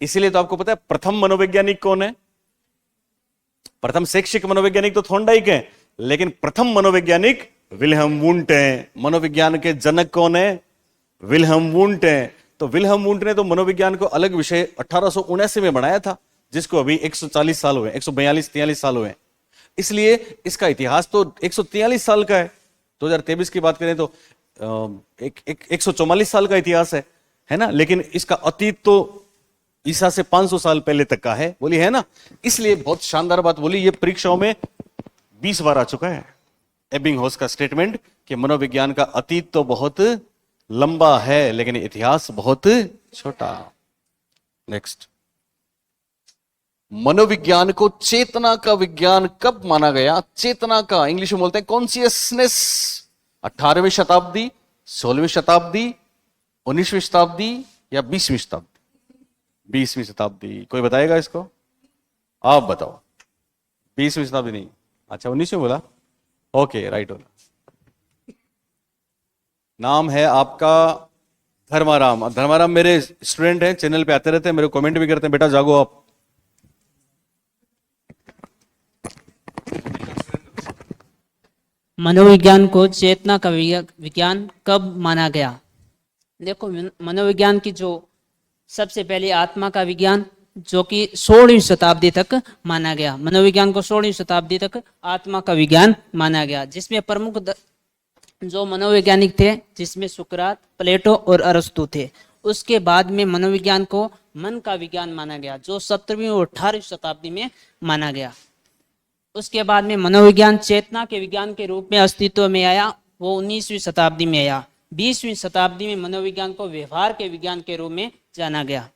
इसीलिए तो आपको पता है प्रथम मनोवैज्ञानिक कौन है? प्रथम शैक्षिक मनोवैज्ञानिक तो थॉर्नडाइक है, लेकिन प्रथम मनोवैज्ञानिक विल्हम वुंट है। मनोविज्ञान के जनक कौन है? विल्हम वुंट है। तो विल्हम वुंट ने तो मनोविज्ञान को अलग विषय 1879 में बनाया था, जिसको अभी 140 साल हुए, 142-43 साल हुए। इसलिए इसका इतिहास तो 143 साल का है। 2023 की बात करें तो 144 साल का इतिहास है ना। लेकिन इसका अतीत तो ईसा से 500 साल पहले तक का है, बोली है ना। इसलिए बहुत शानदार बात बोली, ये परीक्षाओं में 20 बार आ चुका है एबिंगहास का स्टेटमेंट कि मनोविज्ञान का अतीत तो बहुत लंबा है लेकिन इतिहास बहुत छोटा। नेक्स्ट, मनोविज्ञान को चेतना का विज्ञान कब माना गया? चेतना का इंग्लिश में बोलते हैं कॉन्शियसनेस। 18वीं शताब्दी, 16वीं शताब्दी, 19वीं शताब्दी या 20वीं शताब्दी? 20वीं शताब्दी। कोई बताएगा इसको? आप बताओ। 20वीं शताब्दी नहीं, अच्छा 19वीं बोला। ओके, राइट बोला। नाम है आपका धर्माराम। धर्माराम मेरे स्टूडेंट हैं, चैनल पे आते रहते हैं, मेरे कमेंट भी करते हैं, बेटा जागो आप। मनोविज्ञान को चेतना का विज्ञान कब माना गया? देखो, मनोविज्ञान की जो सबसे पहले आत्मा का विज्ञान, जो कि 16वीं शताब्दी तक माना गया। मनोविज्ञान को 16वीं शताब्दी तक आत्मा का विज्ञान माना गया, जिसमें प्रमुख जो मनोवैज्ञानिक थे, जिसमें सुकरात, प्लेटो और अरस्तु थे। उसके बाद में मनोविज्ञान को मन का विज्ञान माना गया, जो 17वीं और 18वीं शताब्दी में माना गया। उसके बाद में मनोविज्ञान चेतना के विज्ञान के रूप में अस्तित्व में आया, वो 19वीं शताब्दी में आया। 20वीं शताब्दी में मनोविज्ञान को व्यवहार के विज्ञान के रूप में जाना गया।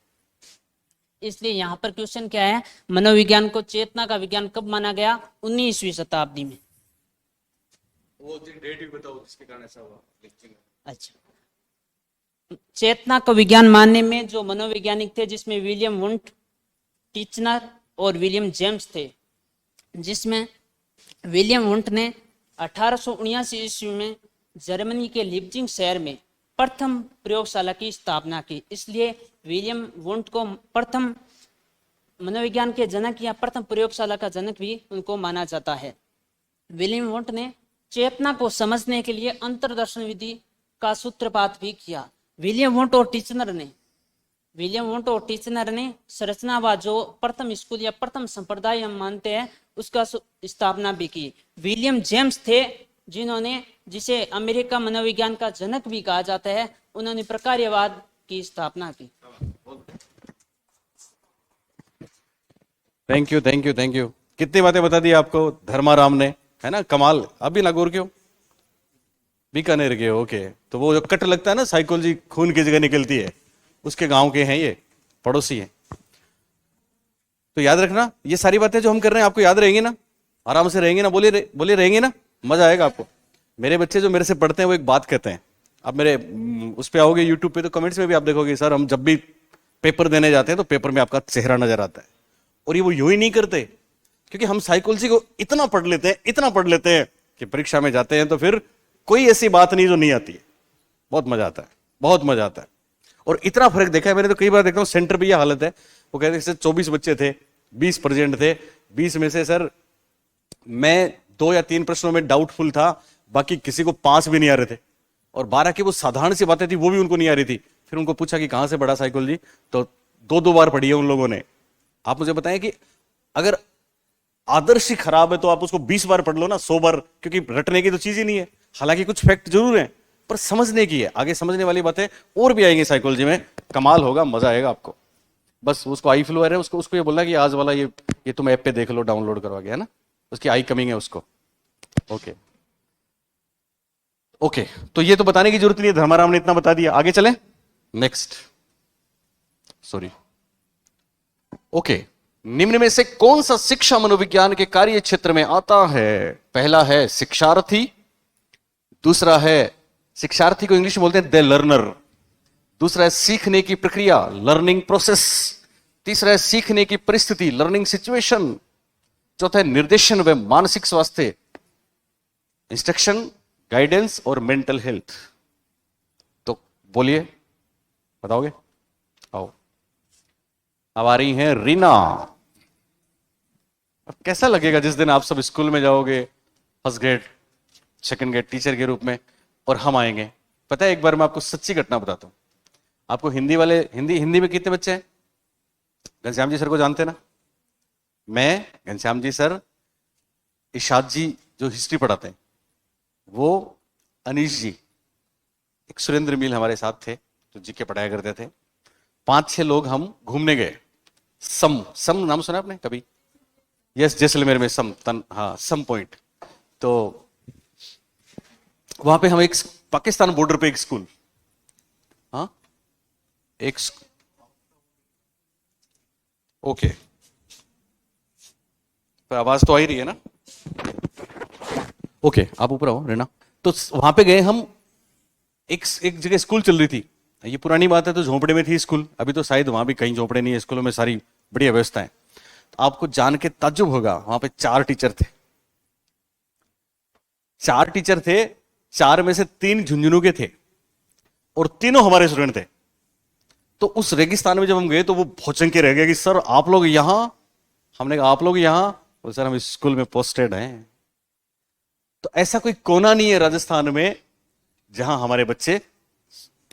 इसलिए यहाँ पर क्वेश्चन क्या है, मनोविज्ञान को चेतना का विज्ञान कब माना गया? 19वीं शताब्दी में। वो डेट भी बताओ जिसके कारण ऐसा हुआ। अच्छा, चेतना का विज्ञान मानने में जो मनोवैज्ञानिक थे, जिसमें विलियम वुंट, टीचनर और विलियम जेम्स थे, जिसमें विलियम वुंट ने 1879 ईस्वी में जर्मनी के लिप्जिंग शहर में प्रथम प्रयोगशाला की स्थापना की। इसलिए विलियम वुंट को प्रथम मनोविज्ञान के जनक या प्रथम प्रयोगशाला का जनक भी उनको माना जाता है। विलियम वुंट ने चेतना को समझने के लिए अंतर्दर्शन विधि का सूत्रपात भी किया। विलियम वुंट और टीचनर ने संरचनावाद जो प्रथम स्कूल या प्रथम संप्रदाय हम मानते हैं उसका स्थापना भी की। विलियम जेम्स थे जिन्होंने, जिसे अमेरिका मनोविज्ञान का जनक भी कहा जाता है, उन्होंने प्रकार्यवाद की स्थापना की। Thank you thank you thank you. कितनी बातें बता दी आपको धर्माराम ने, है ना, कमाल। अभी नागौर के हो, बीकानेर के हो, ओके। तो वो जो कट लगता है ना, साइकोलॉजी खून की जगह निकलती है, उसके गांव के हैं, ये पड़ोसी हैं। तो याद रखना, ये सारी बातें जो हम कर रहे हैं आपको याद रहेंगी ना, आराम से रहेंगे ना, बोलिए रहेंगे ना, मजा आएगा आपको। मेरे बच्चे जो मेरे से पढ़ते हैं वो एक बात कहते हैं, आप मेरे उस पे आओगे यूट्यूब पे तो कमेंट्स में भी आप देखोगे, सर हम जब भी पेपर देने जाते हैं तो पेपर में आपका चेहरा नजर आता है। और ये वो यूं ही नहीं करते, क्योंकि हम साइकोलॉजी को इतना पढ़ लेते हैं कि परीक्षा में जाते हैं तो फिर कोई ऐसी बात नहीं जो नहीं आती है। बहुत मजा आता है, बहुत मजा आता है। और इतना फर्क देखा है मैंने, तो कई बार देखता हूँ सेंटर पे ये हालत है, वो कहते हैं 24 बच्चे थे, 20 प्रेजेंट थे, 20 में से सर मैं 2 या 3 प्रश्नों में डाउटफुल था, बाकी किसी को 5 भी नहीं आ रहे थे, और 12 की वो साधारण सी बातें थी वो भी उनको नहीं आ रही थी। फिर उनको पूछा कि कहां से पढ़ा साइकोलॉजी, तो 2-2 बार पढ़ी है उन लोगों ने। आप मुझे बताएं कि अगर आदर्श ही खराब है तो आप उसको 20 बार पढ़ लो ना, 100 बार, क्योंकि रटने की तो चीज ही नहीं है। हालांकि कुछ फैक्ट जरूर है पर समझने की है, आगे समझने वाली बातें और भी आएंगी साइकोलॉजी में, कमाल होगा, मजा आएगा आपको। बस उसको आई फ्लो है, उसको ये बोलना कि आज वाला ये तुम ऐप पे देख लो, डाउनलोड करवा के, है ना, उसकी आई कमिंग है उसको। ओके, तो ये तो बताने की जरूरत नहीं है, धर्माराम ने इतना बता दिया। आगे चलें, नेक्स्ट, सॉरी। ओके, निम्न में से कौन सा शिक्षा मनोविज्ञान के कार्य क्षेत्र में आता है? पहला है शिक्षार्थी, दूसरा है, शिक्षार्थी को इंग्लिश में बोलते हैं द लर्नर, दूसरा है सीखने की प्रक्रिया, लर्निंग प्रोसेस, तीसरा है सीखने की परिस्थिति, लर्निंग सिचुएशन, चौथा है निर्देशन व मानसिक स्वास्थ्य, इंस्ट्रक्शन, गाइडेंस और मेंटल हेल्थ। तो बोलिए, बताओगे? आओ, अब आ रही हैं रीना। अब कैसा लगेगा जिस दिन आप सब स्कूल में जाओगे, first grade, second grade teacher के रूप में, और हम आएंगे। पता है, एक बार मैं आपको सच्ची घटना बताता हूं। आपको हिंदी में कितने बच्चे हैं? घनश्याम जी सर को जानते ना? मैं, घनश्याम जी सर, इशाद जी जो हिस्ट्री पढ़ाते हैं, वो अनीश जी, एक सुरेंद्र मील हमारे साथ थे जो जीके पढ़ाया करते थे। 5-6 लोग हम घूमने गए। सम नाम सुना आपने कभी? यस, जैसलमेर में सम पॉइंट। तो वहां पे हम एक पाकिस्तान बॉर्डर पे एक स्कूल, ओके, पर आवाज तो आ ही रही है ना? ओके, आप ऊपर आओ रेना। तो वहां पे गए हम, एक जगह स्कूल चल रही थी। ये पुरानी बात है, तो झोंपड़े में थी स्कूल, अभी तो शायद वहां भी कहीं झोंपड़े नहीं है, स्कूलों में सारी बढ़िया व्यवस्था है। तो आपको जान के ताज्जुब होगा, वहां पे 4 टीचर थे। 4 टीचर थे, 4 में से 3 झुंझुनू के थे और तीनों हमारे स्टूडेंट थे। तो उस रेगिस्तान में जब हम गए तो वो भौचंग के रह गए कि सर आप लोग यहां। हमने कहा आप लोग यहां? बोले सर हम इस स्कूल में पोस्टेड हैं। तो ऐसा कोई कोना नहीं है राजस्थान में जहां हमारे बच्चे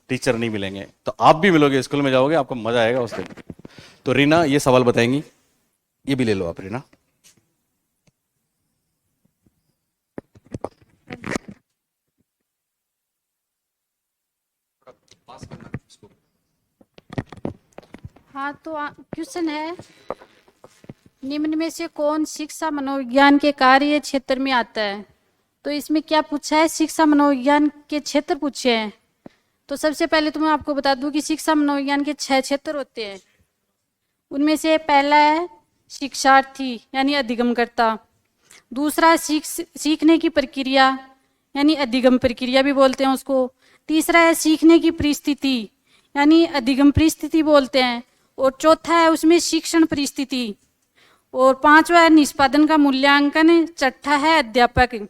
टीचर नहीं मिलेंगे। तो आप भी मिलोगे, स्कूल में जाओगे, आपको मजा आएगा उस दिन। तो रीना ये सवाल बताएंगी, ये भी ले लो आप रीना। हाँ, तो क्वेश्चन है, निम्न में से कौन शिक्षा मनोविज्ञान के कार्य क्षेत्र में आता है? तो इसमें क्या पूछा है? शिक्षा मनोविज्ञान के क्षेत्र पूछे हैं। तो सबसे पहले तो मैं आपको बता दूं कि शिक्षा मनोविज्ञान के 6 क्षेत्र होते हैं। उनमें से पहला है शिक्षार्थी यानी अधिगमकर्ता, दूसरा सीखने की प्रक्रिया यानी अधिगम प्रक्रिया भी बोलते हैं उसको, तीसरा है सीखने की परिस्थिति यानी अधिगम परिस्थिति बोलते हैं, और चौथा है उसमें शिक्षण परिस्थिति, और 5वां है निष्पादन का मूल्यांकन, छठा है अध्यापक।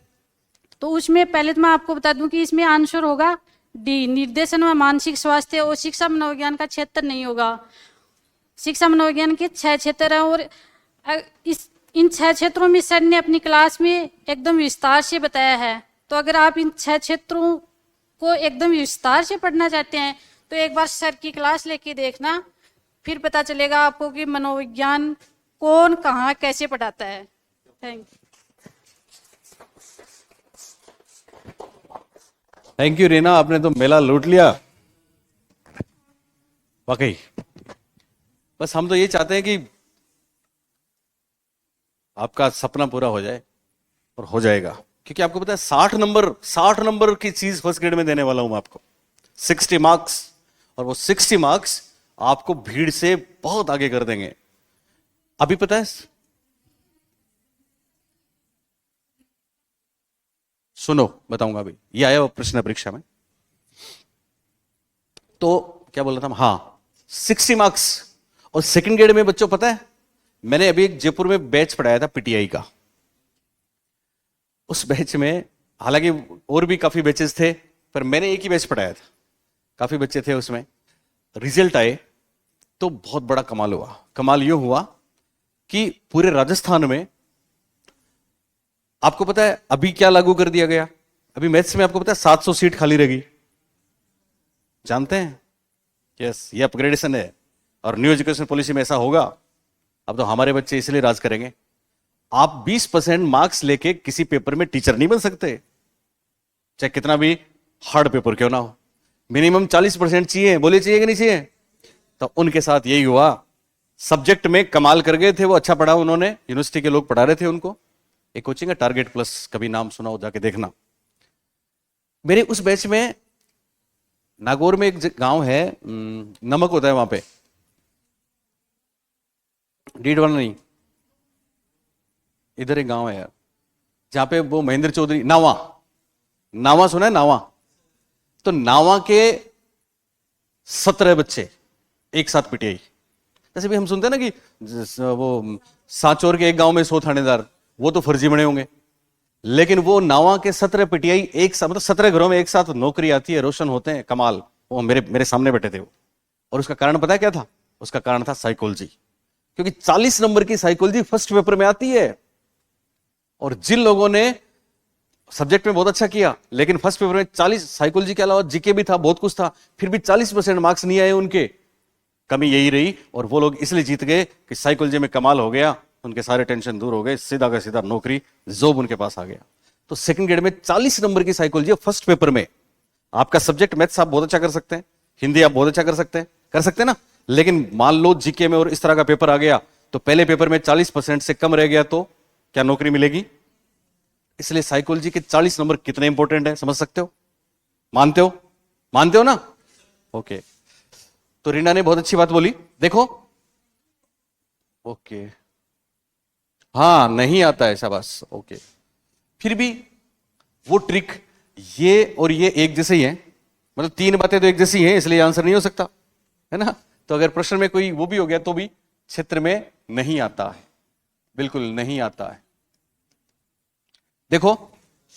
तो उसमें पहले तो मैं आपको बता दूं कि इसमें आंसर होगा डी, निर्देशन व मानसिक स्वास्थ्य, और शिक्षा मनोविज्ञान का क्षेत्र नहीं होगा। शिक्षा मनोविज्ञान के 6 क्षेत्र हैं और इन 6 क्षेत्रों में सर ने अपनी क्लास में एकदम विस्तार से बताया है। तो अगर आप इन 6 क्षेत्रों को एकदम विस्तार से पढ़ना चाहते हैं तो एक बार सर की क्लास लेके देखना, फिर पता चलेगा आपको कि मनोविज्ञान कौन कहाँ कैसे पढ़ाता है। Thank you. Thank you Reena, आपने तो मेला लूट लिया वाकई। बस हम तो ये चाहते हैं कि आपका सपना पूरा हो जाए, और हो जाएगा, क्योंकि आपको पता है 60 नंबर की चीज फर्स्ट ग्रेड में देने वाला हूं मैं आपको, 60 मार्क्स। और वो 60 मार्क्स आपको भीड़ से बहुत आगे कर देंगे। अभी पता है, सुनो बताऊंगा अभी, ये आया वो प्रश्न परीक्षा में। तो क्या बोल रहा था, हाँ 60 मार्क्स। और सेकंड ग्रेड में बच्चों पता है, मैंने अभी एक जयपुर में बैच पढ़ाया था पीटीआई का। उस बैच में हालांकि और भी काफी बैचेस थे, पर मैंने एक ही बैच पढ़ाया था, काफी बच्चे थे उसमें। रिजल्ट आए तो बहुत बड़ा कमाल हुआ। कमाल यूं हुआ कि पूरे राजस्थान में, आपको पता है अभी क्या लागू कर दिया गया, अभी मैथ्स में आपको पता है 700 सीट खाली रहेगी, जानते हैं? यस, ये अपग्रेडेशन है। और न्यू एजुकेशन पॉलिसी में ऐसा होगा, अब तो हमारे बच्चे इसलिए राज करेंगे। आप 20% मार्क्स लेके किसी पेपर में टीचर नहीं बन सकते, चाहे कितना भी हार्ड पेपर क्यों ना हो। मिनिमम 40% चाहिए, बोले चाहिए कि नहीं चाहिए? तो उनके साथ यही हुआ। सब्जेक्ट में कमाल कर गए थे वो, अच्छा पढ़ा उन्होंने, यूनिवर्सिटी के लोग पढ़ा रहे थे उनको। एक कोचिंग है टारगेट प्लस, कभी नाम सुना हो जाके देखना। मेरे उस बैच में नागौर में एक गांव है, नमक होता है वहां पे, डीडवाना नहीं, इधर एक गांव है यार, जहां पे वो महेंद्र चौधरी, नावा सुना है? नावा, तो नावा के 17 बच्चे एक साथ पीटीआई। जैसे भी हम सुनते हैं ना कि वो सांचौर के एक गांव में 100 थानेदार, वो तो फर्जी बने होंगे, लेकिन वो नावा के 17 पीटीआई एक साथ, मतलब 17 घरों में एक साथ नौकरी आती है, रोशन होते हैं, कमाल। वो मेरे सामने बैठे थे वो। और उसका कारण पता है क्या था? उसका कारण था साइकोलॉजी, क्योंकि 40 नंबर की साइकोलॉजी फर्स्ट पेपर में आती है। और जिन लोगों ने सब्जेक्ट में बहुत अच्छा किया, लेकिन फर्स्ट पेपर में 40, साइकोलॉजी के अलावा जीके भी था, बहुत कुछ था, फिर भी 40% मार्क्स नहीं आए उनके, कमी यही रही। और वो लोग इसलिए जीत गए कि साइकोलॉजी में कमाल हो गया, उनके सारे टेंशन दूर हो गए, सीधा का सीधा नौकरी, जॉब उनके पास आ गया। तो सेकंड ग्रेड में 40 नंबर की साइकोलॉजी फर्स्ट पेपर में। आपका सब्जेक्ट मैथ्स आप बहुत अच्छा कर सकते हैं, हिंदी आप बहुत अच्छा कर सकते हैं ना, लेकिन मान लो जीके में और इस तरह का पेपर आ गया, तो पहले पेपर में 40% से कम रह गया तो क्या नौकरी मिलेगी? इसलिए साइकोलॉजी के 40 नंबर कितने इंपॉर्टेंट है, समझ सकते हो? मानते हो ना? ओके। तो रीना ने बहुत अच्छी बात बोली, देखो। ओके, हाँ नहीं आता है, शाबाश, ओके। फिर भी वो ट्रिक, ये और ये एक जैसे ही है, मतलब 3 बातें तो एक जैसी हैं, इसलिए आंसर नहीं हो सकता, है ना? तो अगर प्रश्न में कोई वो भी हो गया तो भी क्षेत्र में नहीं आता है, बिल्कुल नहीं आता है। देखो,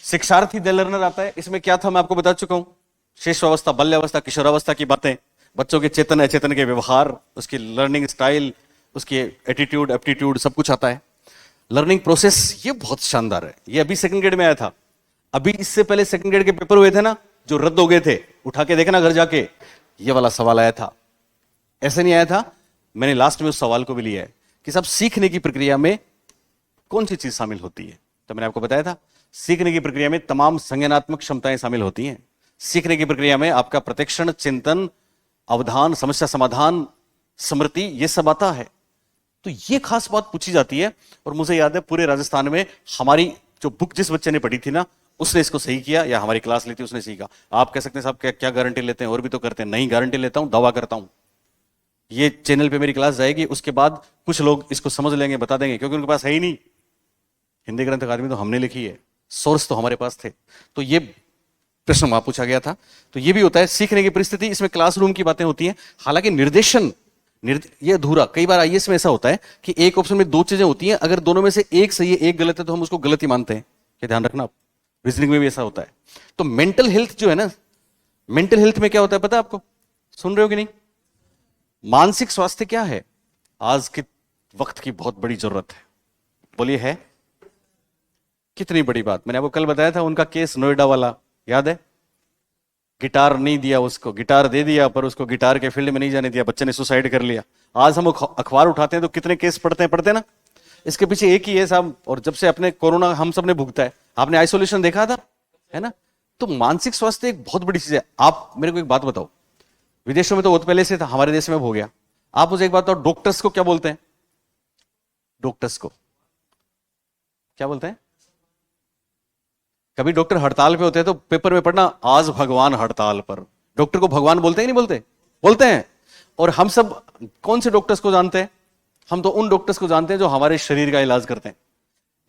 शिक्षार्थी द लर्नर आता है, इसमें क्या था मैं आपको बता चुका हूं। शिशुअवस्था, बाल्यावस्था, किशोरावस्था की बातें, बच्चों के चेतन अचेतन के व्यवहार, उसकी लर्निंग स्टाइल, उसकी एटीट्यूड, एप्टीट्यूड, सब कुछ आता है। लर्निंग प्रोसेस, ये बहुत शानदार है। ये अभी सेकंड ग्रेड में आया था। अभी इससे पहले सेकंड ग्रेड के पेपर हुए थे ना, जो रद्द हो गए थे, उठा के देखना घर जाके, ये वाला सवाल आया था। ऐसे नहीं आया था, मैंने लास्ट में उस सवाल को भी लिया है कि सब सीखने की प्रक्रिया में कौन सी चीज शामिल होती है। तो मैंने आपको बताया था, सीखने की प्रक्रिया में तमाम संज्ञानात्मक क्षमताएं शामिल होती हैं। सीखने की प्रक्रिया में आपका प्रत्यक्षण, चिंतन, अवधान, समस्या समाधान, स्मृति, ये सब आता है। तो ये खास बात पूछी जाती है। और मुझे याद है पूरे राजस्थान में हमारी जो बुक जिस बच्चे ने पढ़ी थी ना, उसने इसको सही किया, या हमारी क्लास ली थी उसने सही कहा। आप कह सकते हैं साहब क्या गारंटी लेते हैं, और भी तो करते हैं। नहीं, गारंटी लेता हूं, दावा करता हूं। ये चैनल पे मेरी क्लास जाएगी, उसके बाद कुछ लोग इसको समझ लेंगे, बता देंगे, क्योंकि उनके पास है ही नहीं। हिंदी ग्रंथ अकादमी तो हमने लिखी है, सोर्स तो हमारे पास थे। तो ये प्रश्न वहां पूछा गया था। तो ये भी होता है सीखने की परिस्थिति, इसमें क्लासरूम की बातें होती हैं। हालांकि निर्देशन, ये अधूरा। कई बार आईएएस में ऐसा होता है कि एक ऑप्शन में 2 चीजें होती हैं, अगर दोनों में से एक सही है एक गलत है तो हम उसको गलत ही मानते हैं। ये ध्यान रखना आप, रीजनिंग में भी ऐसा होता है। तो मेंटल हेल्थ जो है ना, मेंटल हेल्थ में क्या होता है पता है आपको? सुन रहे हो कि नहीं? मानसिक स्वास्थ्य क्या है? आज के वक्त की बहुत बड़ी जरूरत है। बोलिए है कितनी बड़ी बात। मैंने आपको कल बताया था उनका केस नोएडा वाला, याद है? गिटार नहीं दिया उसको, गिटार दे दिया पर उसको गिटार के फील्ड में नहीं जाने दिया, बच्चे ने सुसाइड कर लिया। आज हम अखबार उठाते हैं तो कितने केस पढ़ते ना। इसके पीछे एक ही है साहब, और जब से अपने कोरोना हम सब ने भुगता है, आपने आइसोलेशन देखा था, है ना? तो मानसिक स्वास्थ्य एक बहुत बड़ी चीज है। आप मेरे को एक बात बताओ, विदेशों में तो बहुत पहले से था, हमारे देश में हो गया। आप मुझे एक बात बताओ, डॉक्टर्स को क्या बोलते हैं? डॉक्टर्स को क्या बोलते हैं? कभी डॉक्टर हड़ताल पे होते हैं तो पेपर में पढ़ना, आज भगवान हड़ताल पर। डॉक्टर को भगवान बोलते हैं कि नहीं बोलते? बोलते हैं। और हम सब कौन से डॉक्टर्स को जानते हैं? हम तो उन डॉक्टर्स को जानते हैं जो हमारे शरीर का इलाज करते हैं।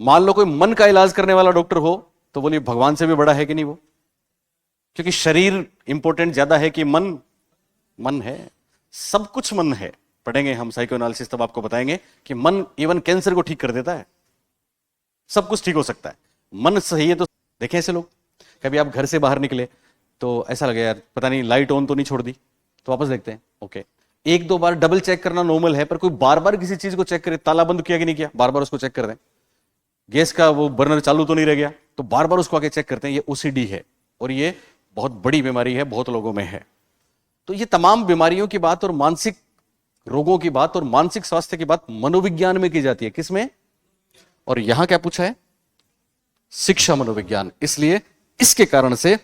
मान लो कोई मन का इलाज करने वाला डॉक्टर हो तो बोलिए भगवान से भी बड़ा है कि नहीं वो? क्योंकि शरीर इंपॉर्टेंट ज्यादा है कि मन? मन है, सब कुछ मन है। पढ़ेंगे हम साइको एनालिसिस, तब आपको बताएंगे कि मन इवन कैंसर को ठीक कर देता है, सब कुछ ठीक हो सकता है। मन सही है तो देखें ऐसे लोग, कभी आप घर से बाहर निकले तो ऐसा लगे यार पता नहीं लाइट ऑन तो नहीं छोड़ दी, तो वापस देखते हैं, ओके। एक दो बार डबल चेक करना नॉर्मल है, पर कोई बार बार किसी चीज को चेक करे, ताला बंद किया कि नहीं किया, बार बार उसको चेक कर दें। गैस का वो बर्नर चालू तो नहीं रह गया, तो बार बार उसको आके चेक करते हैं। ये ओसीडी है और ये बहुत बड़ी बीमारी है, बहुत लोगों में है। तो ये तमाम बीमारियों की बात और मानसिक रोगों की बात और मानसिक स्वास्थ्य की बात मनोविज्ञान में की जाती है। किसमें? और यहां क्या पूछा है? शिक्षा मनोविज्ञान। इसलिए इसके कारण से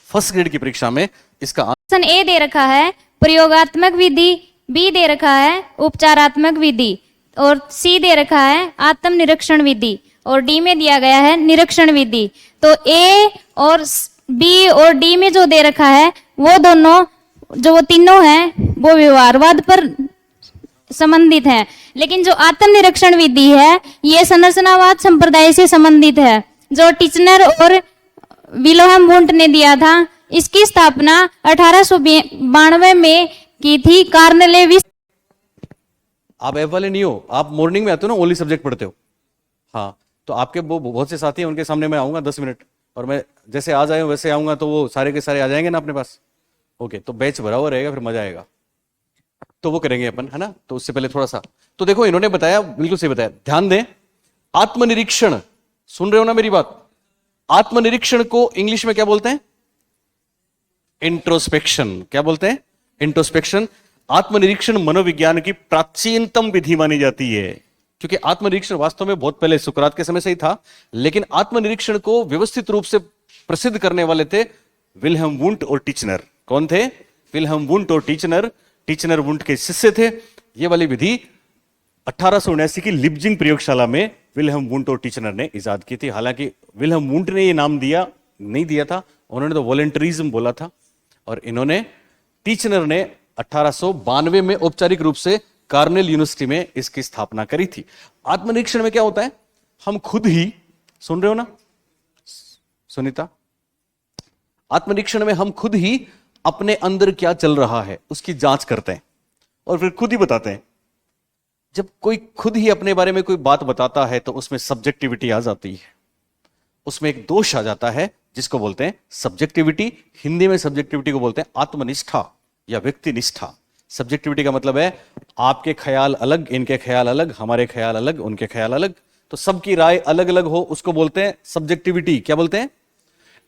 फर्स्ट ग्रेड की परीक्षा में इसका ऑप्शन ए दे रखा है प्रयोगात्मक विधि, बी दे रखा है उपचारात्मक विधि, और सी दे रखा है आत्मनिरीक्षण विधि, और डी में दिया गया है निरीक्षण विधि। तो ए और बी और डी में जो दे रखा है वो दोनों, जो वो तीनों हैं, वो व्यवहारवाद पर संबंधित है। लेकिन जो आत्मनिरीक्षण विधि है ये संरचनावाद संप्रदाय से संबंधित है, जो टिचनर और विल्हेम वुंट ने दिया था। इसकी स्थापना 1892 में की थी कार्नेलेविस। आप एफ वाले नहीं हो, आप मॉर्निंग में आते हो ना, ओनली सब्जेक्ट पढ़ते हो। हाँ, तो आपके वो बहुत से साथी हैं, उनके सामने मैं आऊंगा 10 मिनट, और मैं जैसे आज आए वैसे आऊंगा तो वो सारे के सारे आ जाएंगे ना अपने पास। ओके, तो बैच भरा हुआ रहेगा, फिर मजा आएगा। तो वो करेंगे अपन, है ना? तो उससे पहले थोड़ा सा तो देखो, इन्होंने बताया, बिल्कुल सही बताया, ध्यान दें। आत्मनिरीक्षण, सुन रहे हो ना मेरी बात? आत्मनिरीक्षण को इंग्लिश में क्या बोलते हैं? इंट्रोस्पेक्शन। क्या बोलते हैं? इंट्रोस्पेक्शन। आत्मनिरीक्षण मनोविज्ञान की प्राचीनतम विधि मानी जाती है, क्योंकि आत्मनिरीक्षण वास्तव में बहुत पहले सुकरात के समय से ही था, लेकिन आत्मनिरीक्षण को व्यवस्थित रूप से प्रसिद्ध करने वाले थे विल्हेम वुंट और टिचनर। कौन थे? विल्हेम वुंट और टिचनर। टिचनर वुंट के शिष्य थे। ये वाली विधि 1879 की लिप्जिंग प्रयोगशाला में विल्हेम वुंट और टिचनर ने इजाद की थी। हालांकि विल्हेम वुंट ने ये नाम नहीं दिया था, उन्होंने तो वॉलंटरिज्म बोला था, और इन्होंने, टिचनर ने 1892 में औपचारिक रूप से कार्नेल यूनिवर्सिटी में इसकी स्थापना करी थी। आत्मनिरीक्षण में क्या होता है? हम खुद ही, सुन रहे हो ना सुनीता? आत्मनिरीक्षण में हम खुद ही अपने अंदर क्या चल रहा है उसकी जांच करते हैं और फिर खुद ही बताते हैं। जब कोई खुद ही अपने बारे में कोई बात बताता है तो उसमें सब्जेक्टिविटी आ जाती है, उसमें एक दोष आ जाता है जिसको बोलते हैं सब्जेक्टिविटी। हिंदी में सब्जेक्टिविटी को बोलते हैं आत्मनिष्ठा या व्यक्तिनिष्ठा। सब्जेक्टिविटी का मतलब है आपके ख्याल अलग, इनके ख्याल अलग, हमारे ख्याल अलग, उनके ख्याल अलग, तो सबकी राय अलग अलग हो, उसको बोलते हैं सब्जेक्टिविटी। क्या बोलते हैं?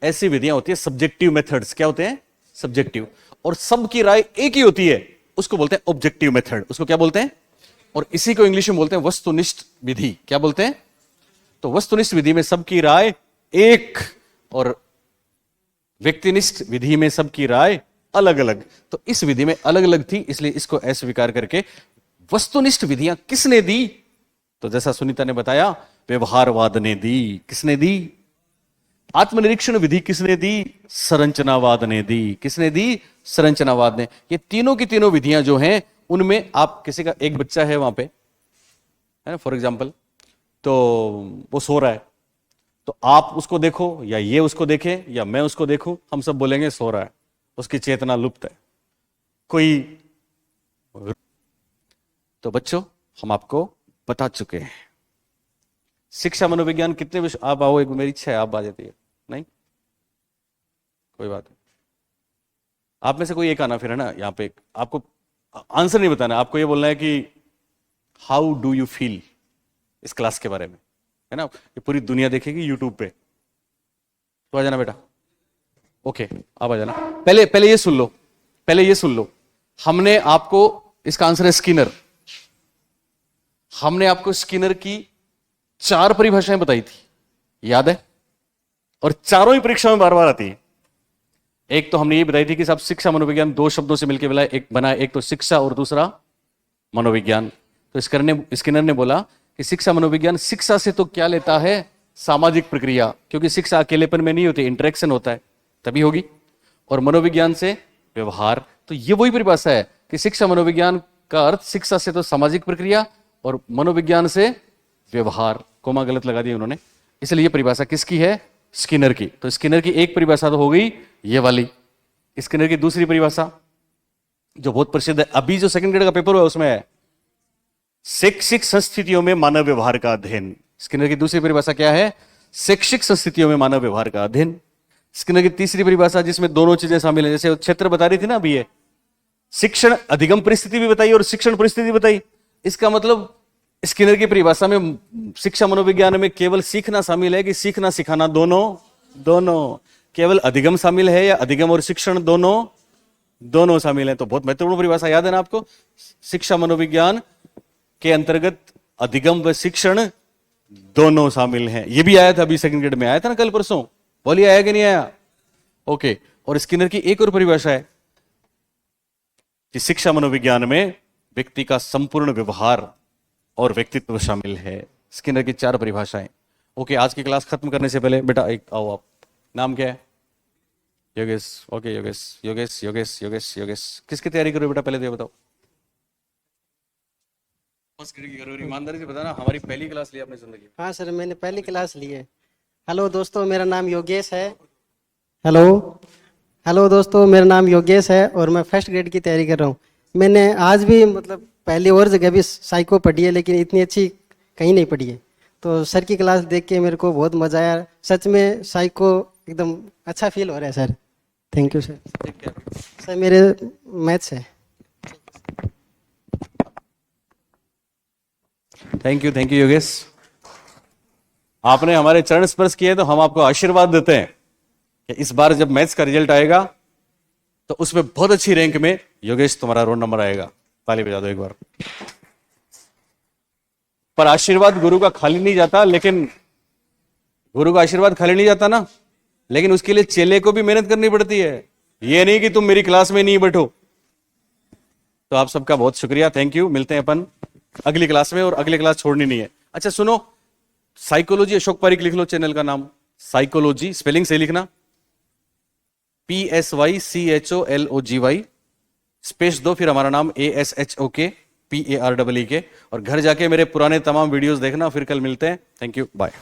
ऐसी विधियां होती है सब्जेक्टिव मेथड्स। क्या होते हैं? सब्जेक्टिव। और सबकी राय एक ही होती है, उसको बोलते हैं ऑब्जेक्टिव मेथड। उसको क्या बोलते हैं? और इसी को इंग्लिश में बोलते हैं वस्तुनिष्ठ विधि। क्या बोलते हैं? तो वस्तुनिष्ठ विधि में सबकी राय एक, और व्यक्तिनिष्ठ विधि में सबकी राय अलग अलग। तो इस विधि में अलग अलग थी, इसलिए इसको अस्वीकार करके वस्तुनिष्ठ विधियां किसने दी? तो जैसा सुनीता ने बताया, व्यवहारवाद ने दी। किसने दी? आत्मनिरीक्षण विधि किसने दी? संरचनावाद ने दी। किसने दी? संरचनावाद ने। ये तीनों की तीनों विधियां जो हैं, उनमें आप किसी का एक बच्चा है वहां पे, है ना, फॉर एग्जाम्पल, तो वो सो रहा है, तो आप उसको देखो या ये उसको देखे या मैं उसको देखूं, हम सब बोलेंगे सो रहा है, उसकी चेतना लुप्त है। कोई, तो बच्चों हम आपको बता चुके हैं। शिक्षा मनोविज्ञान कितने विषय, आप आओ, एक मेरी इच्छा है आप आ जाती है, नहीं कोई बात नहीं, आप में से कोई एक आना फिर, है ना। यहाँ पे आपको आंसर नहीं बताना, आपको ये बोलना है कि हाउ डू यू फील इस क्लास के बारे में, है ना। ये पूरी दुनिया देखेगी यूट्यूब पे, तो आ जाना बेटा। ओके, आप आ जाना। पहले ये सुन लो, हमने आपको, इसका आंसर है स्किनर। हमने आपको स्किनर की 4 परिभाषाएं बताई थी, याद है, और चारों ही परीक्षा में बार बार आती है। एक तो हमने ये बताई थी कि साहब शिक्षा मनोविज्ञान 2 शब्दों से मिलकर बना, एक तो शिक्षा और दूसरा मनोविज्ञान। तो स्किनर ने बोला कि शिक्षा मनोविज्ञान शिक्षा से तो क्या लेता है, सामाजिक प्रक्रिया, क्योंकि शिक्षा अकेलेपन में नहीं होती, इंटरेक्शन होता है तभी होगी, और मनोविज्ञान से व्यवहार। तो ये वही परिभाषा है कि शिक्षा मनोविज्ञान का अर्थ शिक्षा से तो सामाजिक प्रक्रिया और मनोविज्ञान से व्यवहार। कोमा गलत लगा दिया उन्होंने, इसलिए ये परिभाषा किसकी है, स्किनर की। तो स्किनर की एक परिभाषा तो हो गई ये वाली। स्किनर की दूसरी परिभाषा जो बहुत प्रसिद्ध है, अभी जो सेकंड ग्रेड का पेपर हुआ उसमें है, शैक्षिक संस्थितियों में मानव व्यवहार का अध्ययन। स्किनर की दूसरी परिभाषा क्या है, शैक्षिक संस्थितियों में मानव व्यवहार का अध्ययन। स्किनर की तीसरी परिभाषा जिसमें दोनों चीजें शामिल हैं, जैसे क्षेत्र बता रही थी ना अभी, ये शिक्षण अधिगम परिस्थिति भी बताई और शिक्षण परिस्थिति बताई। इसका मतलब स्किनर की परिभाषा में शिक्षा मनोविज्ञान में केवल सीखना शामिल है कि सीखना सिखाना दोनों, केवल अधिगम शामिल है या अधिगम और शिक्षण दोनों शामिल है। तो बहुत महत्वपूर्ण परिभाषा, याद है ना आपको। शिक्षा मनोविज्ञान के अंतर्गत अधिगम व शिक्षण दोनों शामिल हैं। ये भी आया था अभी सेकंड ग्रेड में, आया था ना कल परसों, बोलिए आया कि नहीं आया। ओके, और स्किनर की एक और परिभाषा है कि शिक्षा मनोविज्ञान में व्यक्ति का संपूर्ण व्यवहार और व्यक्तित्व शामिल है। स्किनर की 4 परिभाषाएं। ओके, आज की क्लास खत्म करने से पहले बेटा एक आओ, आप नाम क्या है, योगेश। ओके योगेश, किसकी तैयारी करो बेटा, पहले तो ये बताओ। फर्स्ट ग्रेड की करो, ईमानदारी से बताना, हमारी पहली क्लास ली आपने जिंदगी में। हाँ सर, मैंने पहली क्लास ली है। हेलो दोस्तों, मेरा नाम योगेश है। हेलो दोस्तों, मेरा नाम योगेश है और मैं फर्स्ट ग्रेड की तैयारी कर रहा हूँ। मैंने आज भी मतलब पहली और जगह भी साइको पढ़ी है, लेकिन इतनी अच्छी कहीं नहीं पढ़ी है। तो सर की क्लास देख के मेरे को बहुत मजा आया, सच में साइको एकदम अच्छा फील हो रहा है sir. Thank you sir. Sir मेरे मैथ्स है। थैंक यू योगेश, आपने हमारे चरण स्पर्श किए, तो हम आपको आशीर्वाद देते हैं कि इस बार जब मैथ्स का रिजल्ट आएगा तो उसमें बहुत अच्छी रैंक में योगेश तुम्हारा रोल नंबर आएगा। ताली बजा दो एक बार। पर आशीर्वाद गुरु का खाली नहीं जाता, लेकिन गुरु का आशीर्वाद खाली नहीं जाता ना, लेकिन उसके लिए चेले को भी मेहनत करनी पड़ती है। ये नहीं कि तुम मेरी क्लास में नहीं बैठो। तो आप सबका बहुत शुक्रिया, थैंक यू। मिलते हैं अपन अगली क्लास में, और अगली क्लास छोड़नी नहीं है। अच्छा सुनो, साइकोलॉजी अशोक पारिक लिख लो, चैनल का नाम साइकोलॉजी, स्पेलिंग से लिखना, PSYCHOLOGY, स्पेस दो, फिर हमारा नाम ASHOK PAREE के, और घर जाके मेरे पुराने तमाम वीडियोस देखना। फिर कल मिलते हैं, थैंक यू, बाय।